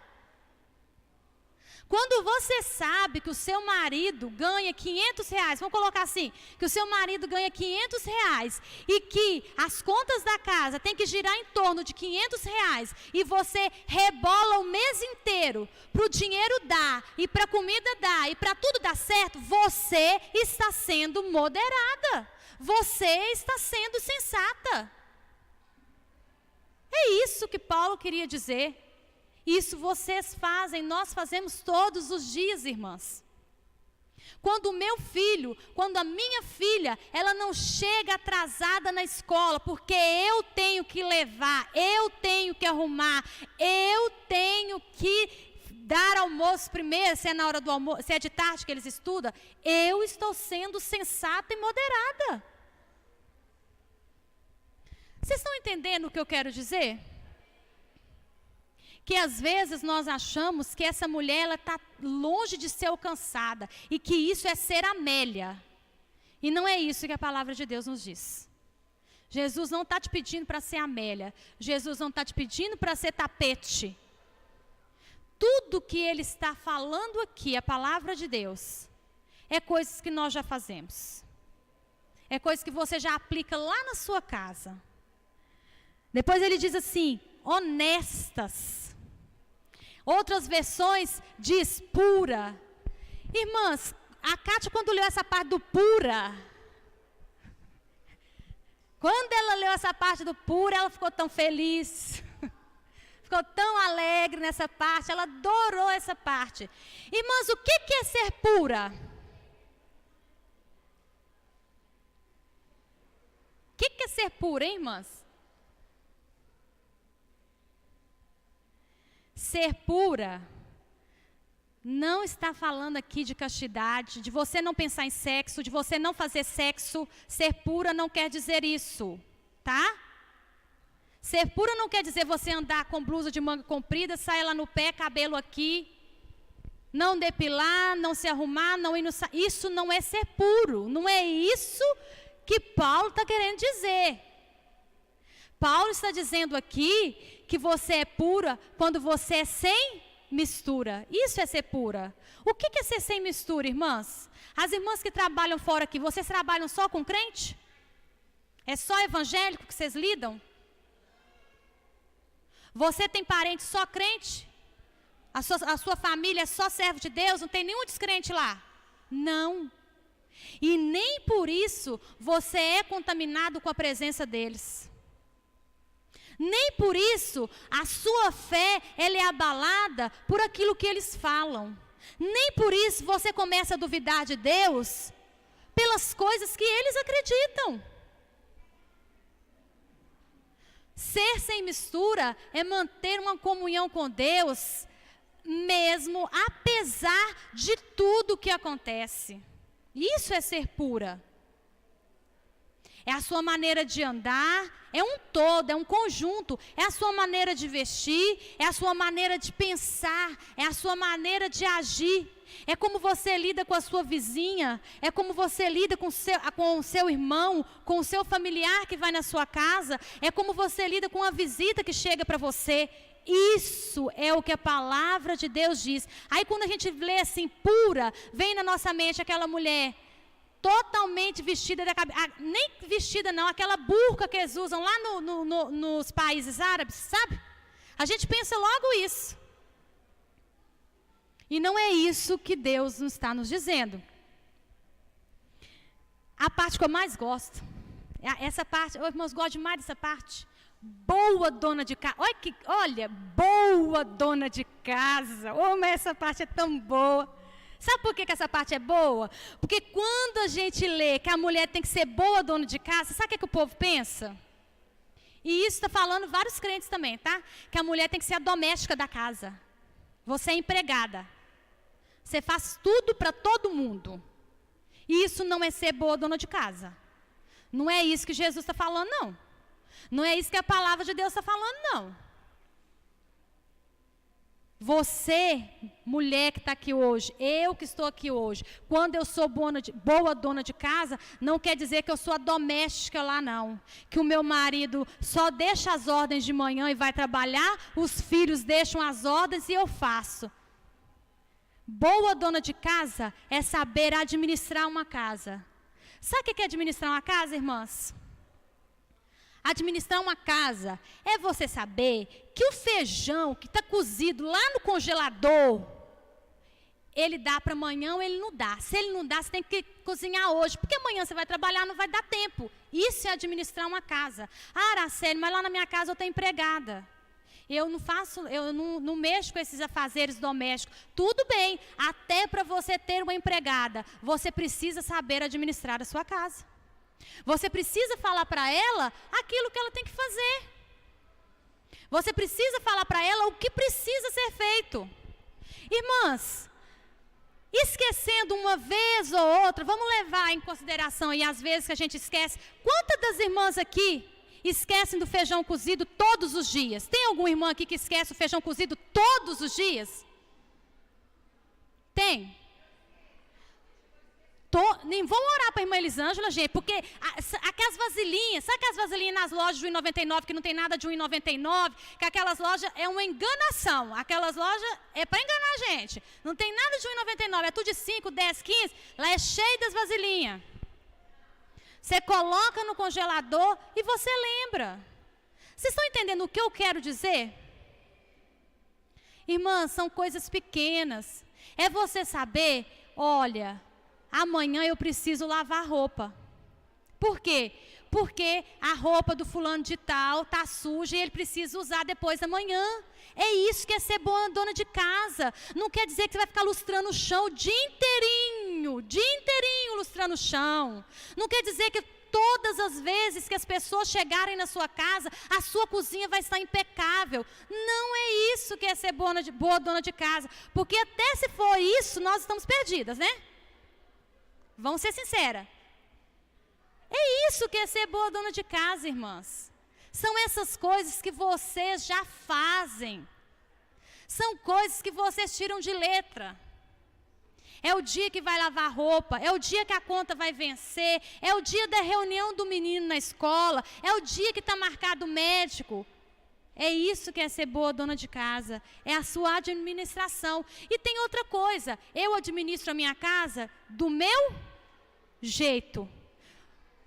Quando você sabe que o seu marido ganha R$500, vamos colocar assim, que o seu marido ganha R$500 e que as contas da casa tem que girar em torno de R$500 e você rebola o mês inteiro para o dinheiro dar e para a comida dar e para tudo dar certo, você está sendo moderada, você está sendo sensata. É isso que Paulo queria dizer. Isso vocês fazem, nós fazemos todos os dias, irmãs. Quando o meu filho, quando a minha filha, ela não chega atrasada na escola, porque eu tenho que levar, eu tenho que arrumar, eu tenho que dar almoço primeiro, se é na hora do almoço, se é de tarde que eles estudam, eu estou sendo sensata e moderada. Vocês estão entendendo o que eu quero dizer? Que às vezes nós achamos que essa mulher ela está longe de ser alcançada e que isso é ser Amélia. E não é isso que a palavra de Deus nos diz. Jesus não está te pedindo para ser Amélia. Jesus não está te pedindo para ser tapete. Tudo que Ele está falando aqui, a palavra de Deus, é coisas que nós já fazemos. É coisas que você já aplica lá na sua casa. Depois Ele diz assim, honestas. Outras versões diz pura. Irmãs, a Kátia quando leu essa parte do pura, quando ela leu essa parte do pura, ela ficou tão feliz. Ficou tão alegre nessa parte, ela adorou essa parte. Irmãs, o que é ser pura? O que é ser pura, hein, irmãs? Ser pura não está falando aqui de castidade, de você não pensar em sexo, de você não fazer sexo. Ser pura não quer dizer isso, tá? Ser pura não quer dizer você andar com blusa de manga comprida, sair lá no pé, cabelo aqui, não depilar, não se arrumar, não ir no... Isso não é ser puro, não é isso que Paulo está querendo dizer. Paulo está dizendo aqui que você é pura quando você é sem mistura. Isso é ser pura. O que é ser sem mistura, irmãs? As irmãs que trabalham fora aqui, vocês trabalham só com crente? É só evangélico que vocês lidam? Você tem parente só crente? A sua família é só servo de Deus? Não tem nenhum descrente lá? Não. E nem por isso você é contaminado com a presença deles. Nem por isso a sua fé ela é abalada por aquilo que eles falam. Nem por isso você começa a duvidar de Deus pelas coisas que eles acreditam. Ser sem mistura é manter uma comunhão com Deus, mesmo apesar de tudo que acontece. Isso é ser pura. É a sua maneira de andar, é um todo, é um conjunto. É a sua maneira de vestir, é a sua maneira de pensar, é a sua maneira de agir. É como você lida com a sua vizinha, é como você lida com o seu irmão, com o seu familiar que vai na sua casa, é como você lida com a visita que chega para você. Isso é o que a palavra de Deus diz. Aí quando a gente lê assim, pura, vem na nossa mente aquela mulher totalmente vestida da cabeça, nem vestida não, aquela burca que eles usam lá nos países árabes, sabe? A gente pensa logo isso. E não é isso que Deus não está nos dizendo. A parte que eu mais gosto, essa parte, eu, irmãos, gosto demais dessa parte. Boa dona de casa, olha, boa dona de casa, mas essa parte é tão boa. Sabe por que essa parte é boa? Porque quando a gente lê que a mulher tem que ser boa dona de casa, sabe o que o povo pensa? E isso está falando vários crentes também, tá? Que a mulher tem que ser a doméstica da casa. Você é empregada. Você faz tudo para todo mundo. E isso não é ser boa dona de casa. Não é isso que Jesus está falando, não. Não é isso que a palavra de Deus está falando, não. Você, mulher que está aqui hoje, eu que estou aqui hoje, quando eu sou boa dona de casa, não quer dizer que eu sou a doméstica lá, não. Que o meu marido só deixa as ordens de manhã e vai trabalhar, os filhos deixam as ordens e eu faço. Boa dona de casa é saber administrar uma casa. Sabe o que é administrar uma casa, irmãs? Administrar uma casa é você saber que o feijão que está cozido lá no congelador, ele dá para amanhã ou ele não dá. Se ele não dá, você tem que cozinhar hoje, porque amanhã você vai trabalhar, não vai dar tempo. Isso é administrar uma casa. Ah, Araceli, mas lá na minha casa eu tenho empregada. Eu não mexo com esses afazeres domésticos. Tudo bem, até para você ter uma empregada, você precisa saber administrar a sua casa. Você precisa falar para ela aquilo que ela tem que fazer. Você precisa falar para ela o que precisa ser feito. Irmãs, esquecendo uma vez ou outra, vamos levar em consideração aí as vezes que a gente esquece. Quantas das irmãs aqui esquecem do feijão cozido todos os dias? Tem alguma irmã aqui que esquece o feijão cozido todos os dias? Tem? Nem vão orar para a irmã Elisângela, gente, porque aquelas vasilhinhas, sabe aquelas vasilhinhas nas lojas de R$1,99 que não tem nada de R$1,99? Que aquelas lojas é uma enganação. Aquelas lojas é para enganar a gente. Não tem nada de R$1,99, é tudo de 5, 10, 15. Lá é cheio das vasilhinhas. Você coloca no congelador e você lembra. Vocês estão entendendo o que eu quero dizer? Irmãs, são coisas pequenas. É você saber, olha, amanhã eu preciso lavar roupa. Por quê? Porque a roupa do fulano de tal está suja e ele precisa usar depois da manhã. É isso que é ser boa dona de casa. Não quer dizer que você vai ficar lustrando o chão o dia inteirinho lustrando o chão. Não quer dizer que todas as vezes que as pessoas chegarem na sua casa, a sua cozinha vai estar impecável. Não é isso que é ser boa dona de casa. Porque até se for isso, nós estamos perdidas, né? Vamos ser sinceras. É isso que é ser boa dona de casa, irmãs. São essas coisas que vocês já fazem. São coisas que vocês tiram de letra. É o dia que vai lavar roupa, é o dia que a conta vai vencer, é o dia da reunião do menino na escola, é o dia que está marcado o médico. É isso que é ser boa dona de casa, é a sua administração. E tem outra coisa, eu administro a minha casa do meu jeito.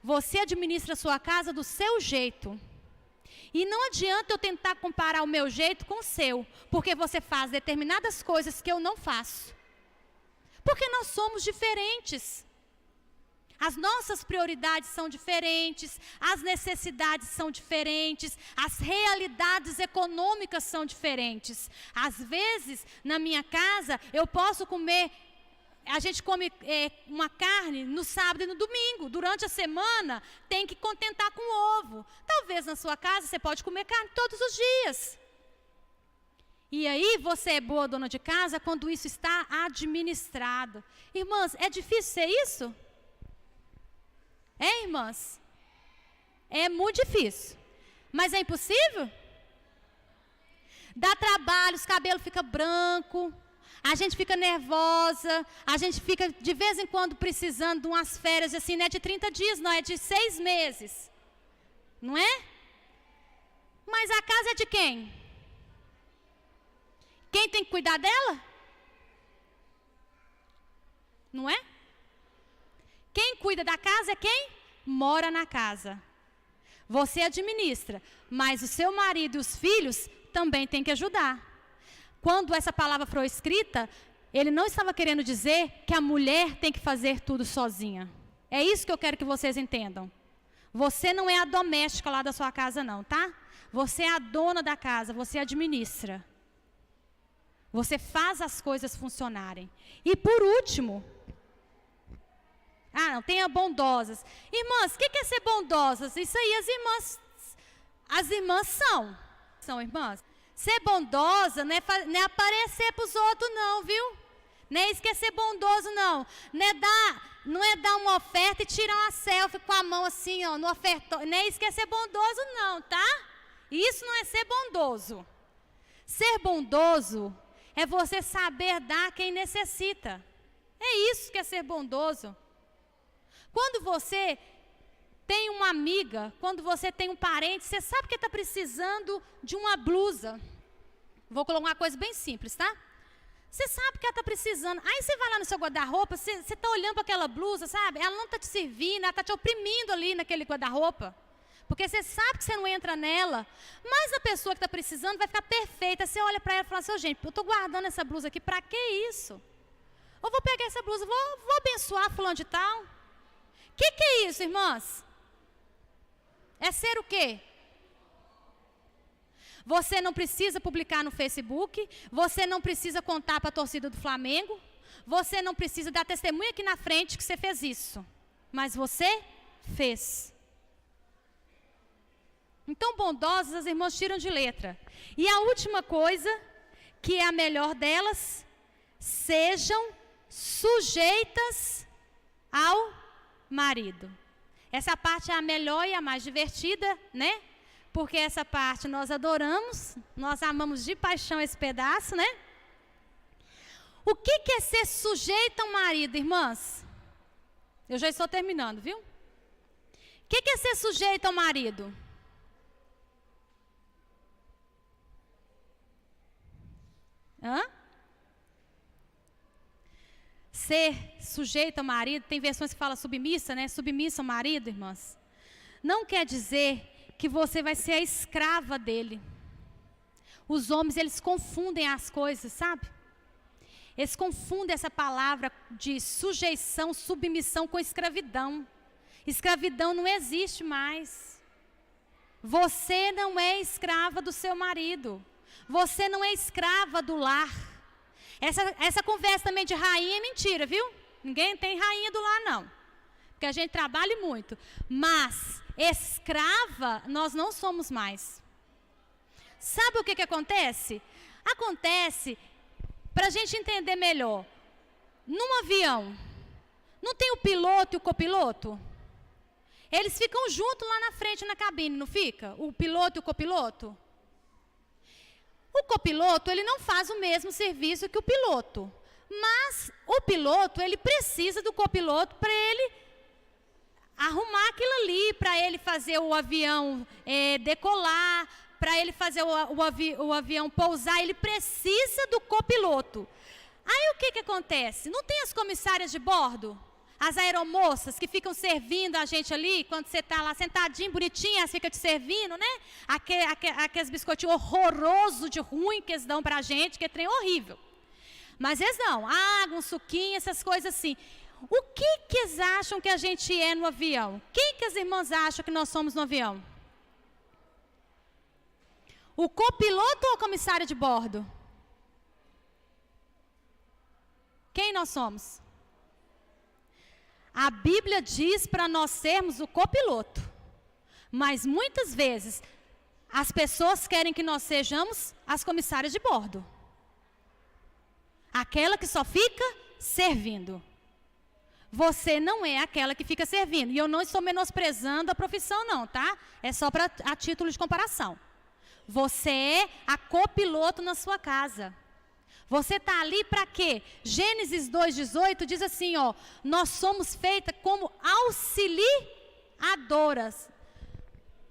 Você administra a sua casa do seu jeito. E não adianta eu tentar comparar o meu jeito com o seu, porque você faz determinadas coisas que eu não faço. Porque nós somos diferentes. As nossas prioridades são diferentes, as necessidades são diferentes, as realidades econômicas são diferentes. Às vezes, na minha casa, eu posso comer, a gente come uma carne no sábado e no domingo. Durante a semana, tem que contentar com ovo. Talvez na sua casa, você pode comer carne todos os dias. E aí, você é boa dona de casa quando isso está administrado. Irmãs, é difícil ser isso? É, irmãs? É muito difícil. Mas é impossível? Dá trabalho, os cabelos ficam brancos, a gente fica nervosa, a gente fica de vez em quando precisando de umas férias, assim, não é de 30 dias, não, é de 6 meses. Não é? Mas a casa é de quem? Quem tem que cuidar dela? Não é? Quem cuida da casa é quem? Mora na casa. Você administra, mas o seu marido e os filhos também têm que ajudar. Quando essa palavra foi escrita, ele não estava querendo dizer que a mulher tem que fazer tudo sozinha. É isso que eu quero que vocês entendam. Você não é a doméstica lá da sua casa não, tá? Você é a dona da casa, você administra. Você faz as coisas funcionarem. E por último, tenha bondosas. Irmãs, o que é ser bondosas? Isso aí as irmãs são irmãs. Ser bondosa não é aparecer para os outros não, viu? Não é isso que é ser bondoso não. Não é dar uma oferta e tirar uma selfie com a mão assim, ó, no ofertão. Não é isso que é ser bondoso não, tá? Isso não é ser bondoso. Ser bondoso é você saber dar a quem necessita. É isso que é ser bondoso. Quando você tem uma amiga, quando você tem um parente, você sabe que está precisando de uma blusa. Vou colocar uma coisa bem simples, tá? Você sabe que ela está precisando. Aí você vai lá no seu guarda-roupa, você está olhando para aquela blusa, sabe? Ela não está te servindo, ela está te oprimindo ali naquele guarda-roupa. Porque você sabe que você não entra nela. Mas a pessoa que está precisando vai ficar perfeita. Você olha para ela e fala assim, gente, eu estou guardando essa blusa aqui, para que isso? Eu vou pegar essa blusa, vou abençoar fulano de tal. O que é isso, irmãs? É ser o quê? Você não precisa publicar no Facebook, você não precisa contar para a torcida do Flamengo, você não precisa dar testemunha aqui na frente que você fez isso. Mas você fez. Então, bondosas, as irmãs tiram de letra. E a última coisa, que é a melhor delas, sejam sujeitas ao marido. Essa parte é a melhor e a mais divertida, né? Porque essa parte nós adoramos, nós amamos de paixão esse pedaço, né? O que é ser sujeita ao marido, irmãs? Eu já estou terminando, viu? O que é ser sujeito ao marido? Ser sujeito ao marido, tem versões que falam submissa, né? Submissa ao marido, irmãs. Não quer dizer que você vai ser a escrava dele. Os homens, eles confundem as coisas, sabe? Eles confundem essa palavra de sujeição, submissão com escravidão. Escravidão não existe mais. Você não é escrava do seu marido. Você não é escrava do lar. Essa conversa também de rainha é mentira, viu? Ninguém tem rainha do lar, não. Porque a gente trabalha muito. Mas escrava nós não somos mais. Sabe o que acontece? Acontece, para a gente entender melhor, num avião, não tem o piloto e o copiloto? Eles ficam juntos lá na frente na cabine, não fica? O piloto e o copiloto? O copiloto, ele não faz o mesmo serviço que o piloto. Mas o piloto, ele precisa do copiloto para ele arrumar aquilo ali, para ele fazer o avião decolar, para ele fazer o avião pousar, ele precisa do copiloto. Aí o que acontece? Não tem as comissárias de bordo? As aeromoças que ficam servindo a gente ali, quando você está lá sentadinho, bonitinho, elas ficam te servindo, né? Aqueles biscoitinhos horrorosos de ruim que eles dão para a gente, que é trem horrível. Mas eles dão água, um suquinho, essas coisas assim. O que eles acham que a gente é no avião? Quem que as irmãs acham que nós somos no avião? O copiloto ou o comissário de bordo? Quem nós somos? A Bíblia diz para nós sermos o copiloto. Mas muitas vezes as pessoas querem que nós sejamos as comissárias de bordo. Aquela que só fica servindo. Você não é aquela que fica servindo. E eu não estou menosprezando a profissão não, tá? É só a título de comparação. Você é a copiloto na sua casa. Você está ali para quê? Gênesis 2,18 diz assim, ó, nós somos feitas como auxiliadoras.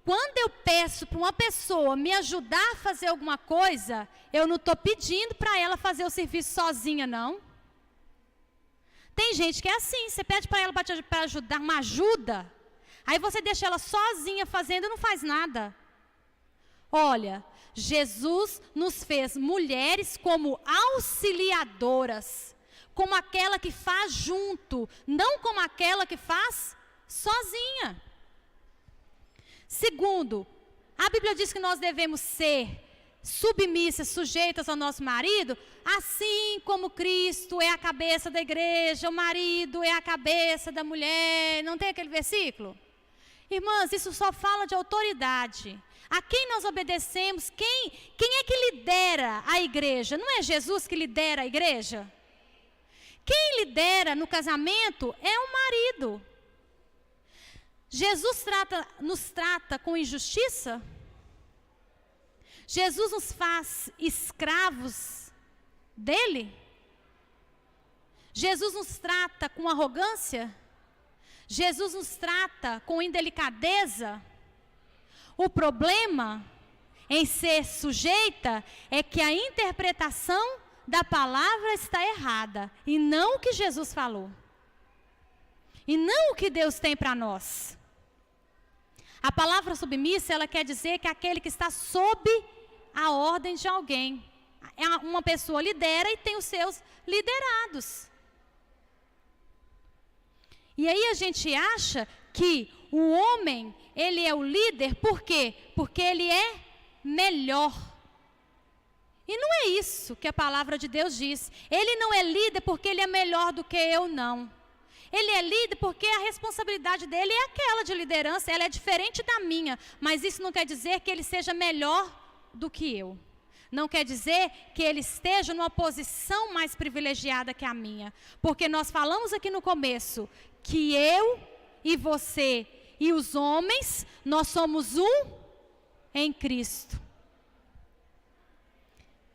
Quando eu peço para uma pessoa me ajudar a fazer alguma coisa, eu não estou pedindo para ela fazer o serviço sozinha, não. Tem gente que é assim, você pede para ela para ajudar, uma ajuda, aí você deixa ela sozinha fazendo e não faz nada. Olha, Jesus nos fez mulheres como auxiliadoras, como aquela que faz junto, não como aquela que faz sozinha. Segundo, a Bíblia diz que nós devemos ser submissas, sujeitas ao nosso marido, assim como Cristo é a cabeça da igreja, o marido é a cabeça da mulher. Não tem aquele versículo? Irmãs, isso só fala de autoridade. A quem nós obedecemos? Quem é que lidera a igreja? Não é Jesus que lidera a igreja? Quem lidera no casamento é o marido. Jesus nos trata com injustiça? Jesus nos faz escravos dele? Jesus nos trata com arrogância? Jesus nos trata com indelicadeza? O problema em ser sujeita é que a interpretação da palavra está errada e não o que Jesus falou. E não o que Deus tem para nós. A palavra submissa, ela quer dizer que é aquele que está sob a ordem de alguém. Uma pessoa lidera e tem os seus liderados. E aí a gente acha que o homem, ele é o líder, por quê? Porque ele é melhor. E não é isso que a palavra de Deus diz. Ele não é líder porque ele é melhor do que eu, não. Ele é líder porque a responsabilidade dele é aquela de liderança, ela é diferente da minha. Mas isso não quer dizer que ele seja melhor do que eu. Não quer dizer que ele esteja numa posição mais privilegiada que a minha. Porque nós falamos aqui no começo que eu e você e os homens, nós somos um em Cristo.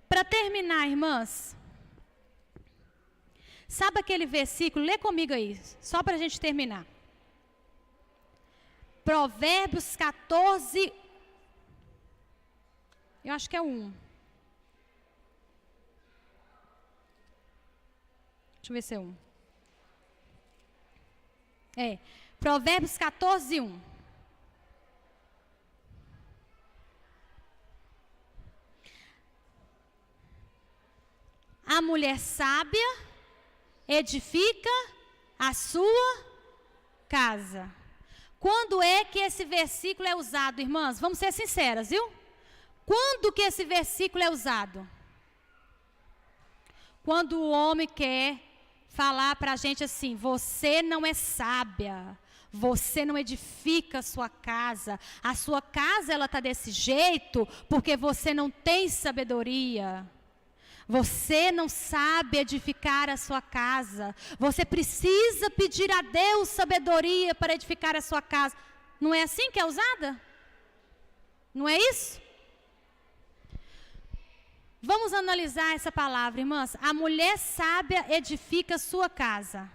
Para terminar, irmãs, Sabe aquele versículo? Lê comigo aí, só para a gente terminar. Provérbios 14, eu acho que é 1. Deixa eu ver se é 1. Provérbios 14, 1. A mulher sábia edifica a sua casa. Quando é que esse versículo é usado, irmãs? Vamos ser sinceras, viu? Quando que esse versículo é usado? Quando o homem quer falar para a gente assim: você não é sábia, você não edifica a sua casa ela está desse jeito porque você não tem sabedoria. Você não sabe edificar a sua casa. Você precisa pedir a Deus sabedoria para edificar a sua casa. Não é assim que é usada? Não é isso? Vamos analisar essa palavra, irmãs. A mulher sábia edifica a sua casa.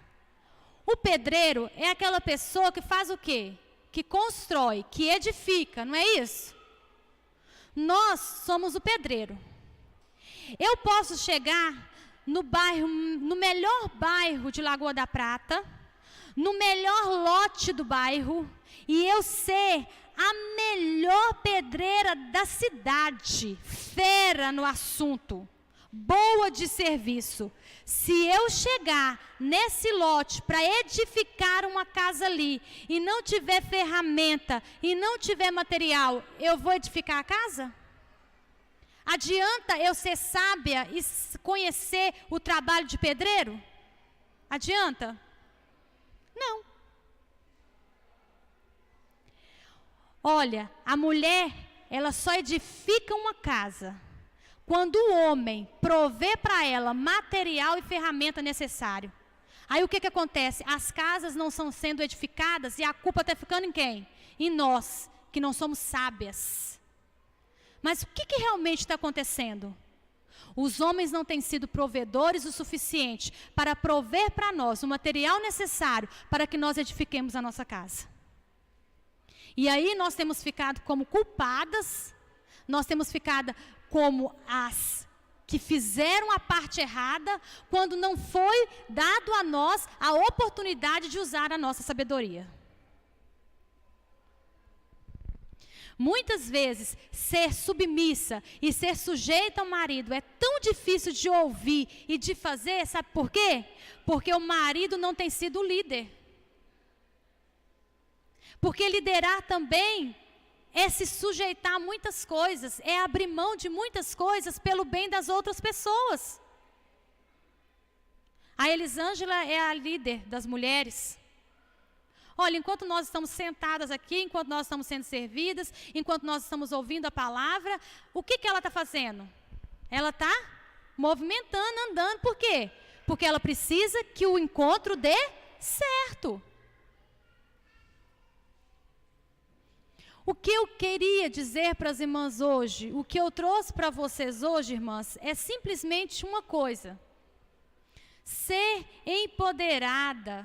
O pedreiro é aquela pessoa que faz o quê? Que constrói, que edifica, não é isso? Nós somos o pedreiro. Eu posso chegar no bairro, no melhor bairro de Lagoa da Prata, no melhor lote do bairro, e eu ser a melhor pedreira da cidade, fera no assunto, boa de serviço. Se eu chegar nesse lote para edificar uma casa ali, e não tiver ferramenta, e não tiver material, eu vou edificar a casa? Adianta eu ser sábia e conhecer o trabalho de pedreiro? Adianta? Não. Olha, a mulher, ela só edifica uma casa quando o homem provê para ela material e ferramenta necessário. Aí o que acontece? As casas não são sendo edificadas e a culpa está ficando em quem? Em nós, que não somos sábias. Mas o que realmente está acontecendo? Os homens não têm sido provedores o suficiente para prover para nós o material necessário para que nós edifiquemos a nossa casa. E aí nós temos ficado como culpadas, nós temos ficado como as que fizeram a parte errada, quando não foi dado a nós a oportunidade de usar a nossa sabedoria. Muitas vezes, ser submissa e ser sujeita ao marido é tão difícil de ouvir e de fazer, sabe por quê? Porque o marido não tem sido o líder. Porque liderar também é se sujeitar a muitas coisas, é abrir mão de muitas coisas pelo bem das outras pessoas. A Elisângela é a líder das mulheres. Olha, enquanto nós estamos sentadas aqui, enquanto nós estamos sendo servidas, enquanto nós estamos ouvindo a palavra, o que ela está fazendo? Ela está movimentando, andando. Por quê? Porque ela precisa que o encontro dê certo. O que eu queria dizer para as irmãs hoje, o que eu trouxe para vocês hoje, irmãs, é simplesmente uma coisa: ser empoderada,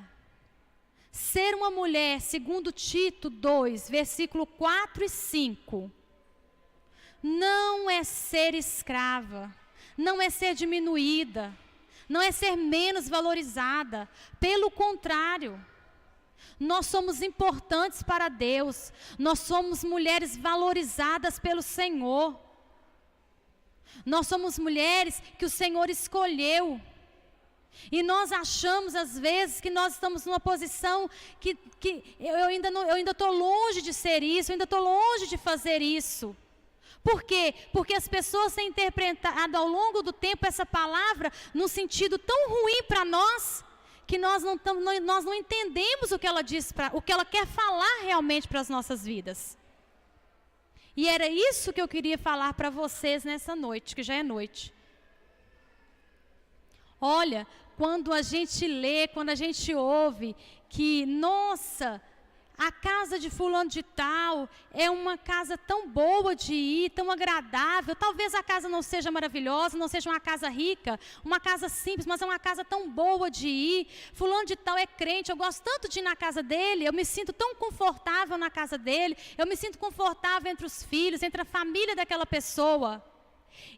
ser uma mulher, segundo Tito 2, versículo 4 e 5, não é ser escrava, não é ser diminuída, não é ser menos valorizada, pelo contrário. Nós somos importantes para Deus, nós somos mulheres valorizadas pelo Senhor, nós somos mulheres que o Senhor escolheu, e nós achamos às vezes que nós estamos numa posição que eu ainda estou longe de ser isso, eu ainda estou longe de fazer isso. Por quê? Porque as pessoas têm interpretado ao longo do tempo essa palavra num sentido tão ruim para nós, que nós não entendemos o que ela diz, o que ela quer falar realmente para as nossas vidas. E era isso que eu queria falar para vocês nessa noite, que já é noite. Olha, quando a gente lê, quando a gente ouve que, nossa, a casa de fulano de tal é uma casa tão boa de ir, tão agradável. Talvez a casa não seja maravilhosa, não seja uma casa rica, uma casa simples, mas é uma casa tão boa de ir. Fulano de tal é crente, eu gosto tanto de ir na casa dele, eu me sinto tão confortável na casa dele, eu me sinto confortável entre os filhos, entre a família daquela pessoa.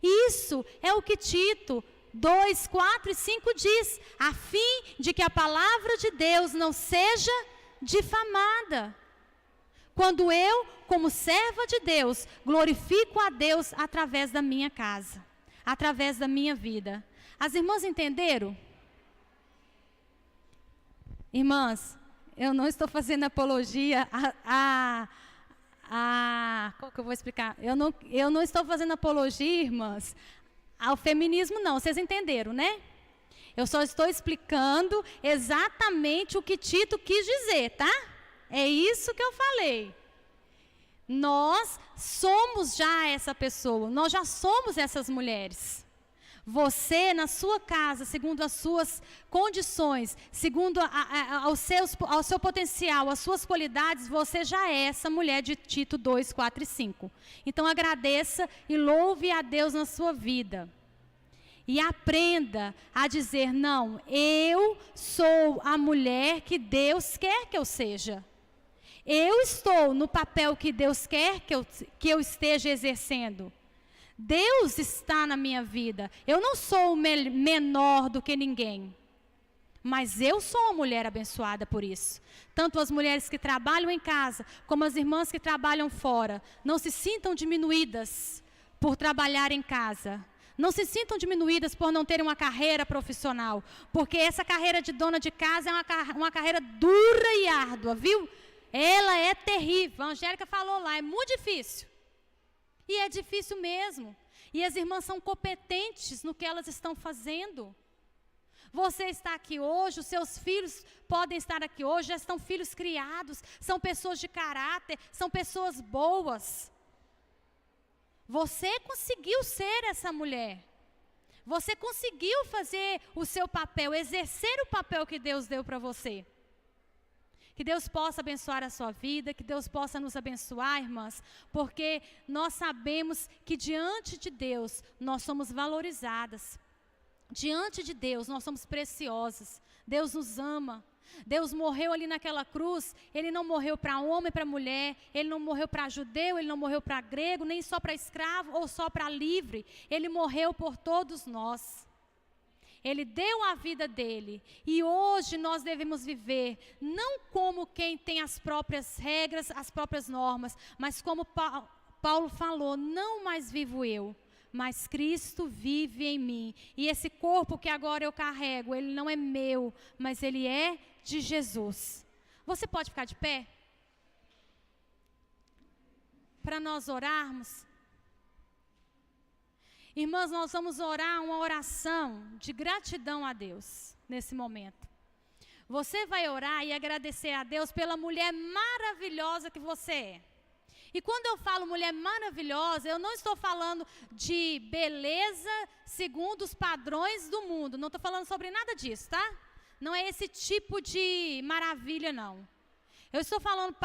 Isso é o que Tito 2, 4 e 5 diz, a fim de que a palavra de Deus não seja difamada. Quando eu, como serva de Deus, glorifico a Deus através da minha casa, através da minha vida. As irmãs entenderam? Irmãs, eu não estou fazendo apologia como que eu vou explicar? Eu não estou fazendo apologia, irmãs, ao feminismo não, vocês entenderam, né? Eu só estou explicando exatamente o que Tito quis dizer, tá? É isso que eu falei. Nós somos já essa pessoa, nós já somos essas mulheres. Você, na sua casa, segundo as suas condições, segundo ao seu potencial, as suas qualidades, você já é essa mulher de Tito 2, 4 e 5. Então agradeça e louve a Deus na sua vida. E aprenda a dizer, não, eu sou a mulher que Deus quer que eu seja. Eu estou no papel que Deus quer que eu esteja exercendo. Deus está na minha vida. Eu não sou menor do que ninguém. Mas eu sou uma mulher abençoada por isso. Tanto as mulheres que trabalham em casa, como as irmãs que trabalham fora. Não se sintam diminuídas por trabalhar em casa. Não se sintam diminuídas por não terem uma carreira profissional. Porque essa carreira de dona de casa é uma carreira dura e árdua, viu? Ela é terrível. A Angélica falou lá, é muito difícil. E é difícil mesmo. E as irmãs são competentes no que elas estão fazendo. Você está aqui hoje, os seus filhos podem estar aqui hoje, já estão filhos criados, são pessoas de caráter, são pessoas boas. Você conseguiu ser essa mulher. Você conseguiu fazer o seu papel, exercer o papel que Deus deu para você. Que Deus possa abençoar a sua vida, que Deus possa nos abençoar, irmãs, porque nós sabemos que diante de Deus nós somos valorizadas. Diante de Deus nós somos preciosas. Deus nos ama. Deus morreu ali naquela cruz, Ele não morreu para homem e para mulher, Ele não morreu para judeu, Ele não morreu para grego, nem só para escravo ou só para livre. Ele morreu por todos nós. Ele deu a vida dele e hoje nós devemos viver não como quem tem as próprias regras, as próprias normas, mas como Paulo falou, não mais vivo eu, mas Cristo vive em mim. E esse corpo que agora eu carrego, ele não é meu, mas ele é de Jesus. Você pode ficar de pé? Para nós orarmos. Irmãs, nós vamos orar uma oração de gratidão a Deus, nesse momento. Você vai orar e agradecer a Deus pela mulher maravilhosa que você é. E quando eu falo mulher maravilhosa, eu não estou falando de beleza segundo os padrões do mundo. Não estou falando sobre nada disso, tá? Não é esse tipo de maravilha, não. Eu estou falando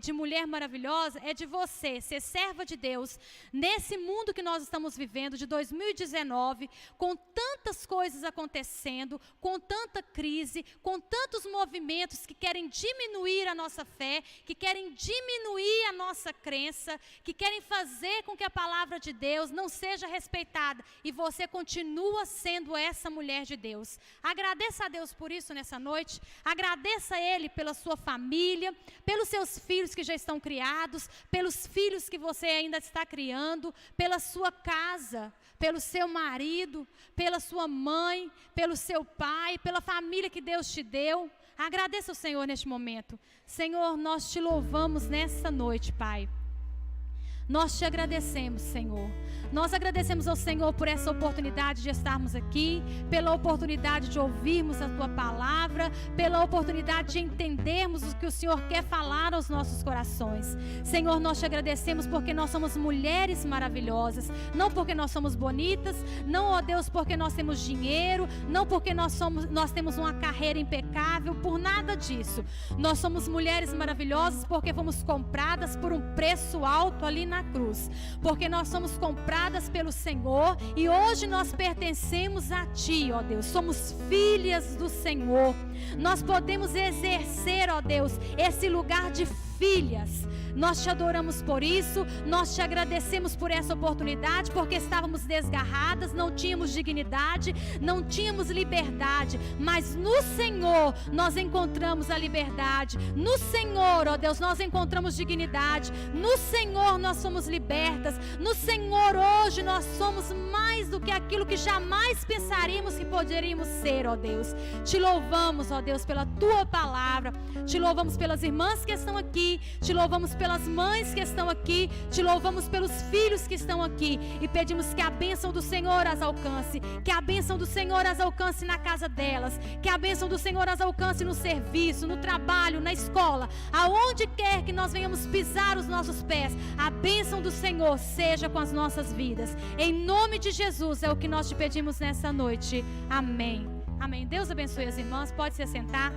de mulher maravilhosa, é de você ser serva de Deus, nesse mundo que nós estamos vivendo, de 2019, com tantas coisas acontecendo, com tanta crise, com tantos movimentos que querem diminuir a nossa fé, que querem diminuir a nossa crença, que querem fazer com que a palavra de Deus não seja respeitada, e você continua sendo essa mulher de Deus. Agradeça a Deus por isso nessa noite, agradeça a Ele pela sua família, pelos seus filhos que já estão criados, pelos filhos que você ainda está criando, pela sua casa, pelo seu marido, pela sua mãe, pelo seu pai, pela família que Deus te deu. Agradeça ao Senhor neste momento. Senhor, nós te louvamos nessa noite, Pai. Nós te agradecemos, Senhor. Nós agradecemos ao Senhor por essa oportunidade de estarmos aqui, pela oportunidade de ouvirmos a Tua palavra, pela oportunidade de entendermos o que o Senhor quer falar aos nossos corações. Senhor, nós te agradecemos porque nós somos mulheres maravilhosas, não porque nós somos bonitas, não, ó Deus, porque nós temos dinheiro, não porque nós temos uma carreira impecável, miserável por nada disso. Nós somos mulheres maravilhosas porque fomos compradas por um preço alto ali na cruz. Porque nós somos compradas pelo Senhor e hoje nós pertencemos a Ti, ó Deus. Somos filhas do Senhor. Nós podemos exercer, ó Deus, esse lugar de filhas. Nós te adoramos por isso, nós te agradecemos por essa oportunidade, porque estávamos desgarradas, não tínhamos dignidade, não tínhamos liberdade, mas no Senhor nós encontramos a liberdade, no Senhor, ó Deus, nós encontramos dignidade, no Senhor nós somos libertas, no Senhor hoje nós somos mais do que aquilo que jamais pensaríamos que poderíamos ser, ó Deus. Te louvamos, ó Deus, pela Tua palavra, te louvamos pelas irmãs que estão aqui, te louvamos pelas mães que estão aqui, te louvamos pelos filhos que estão aqui e pedimos que a bênção do Senhor as alcance, que a bênção do Senhor as alcance na casa delas, que a bênção do Senhor as alcance no serviço, no trabalho, na escola, aonde quer que nós venhamos pisar os nossos pés, a bênção do Senhor seja com as nossas vidas. Em nome de Jesus é o que nós te pedimos nessa noite. Amém. Amém. Deus abençoe as irmãs, pode se assentar.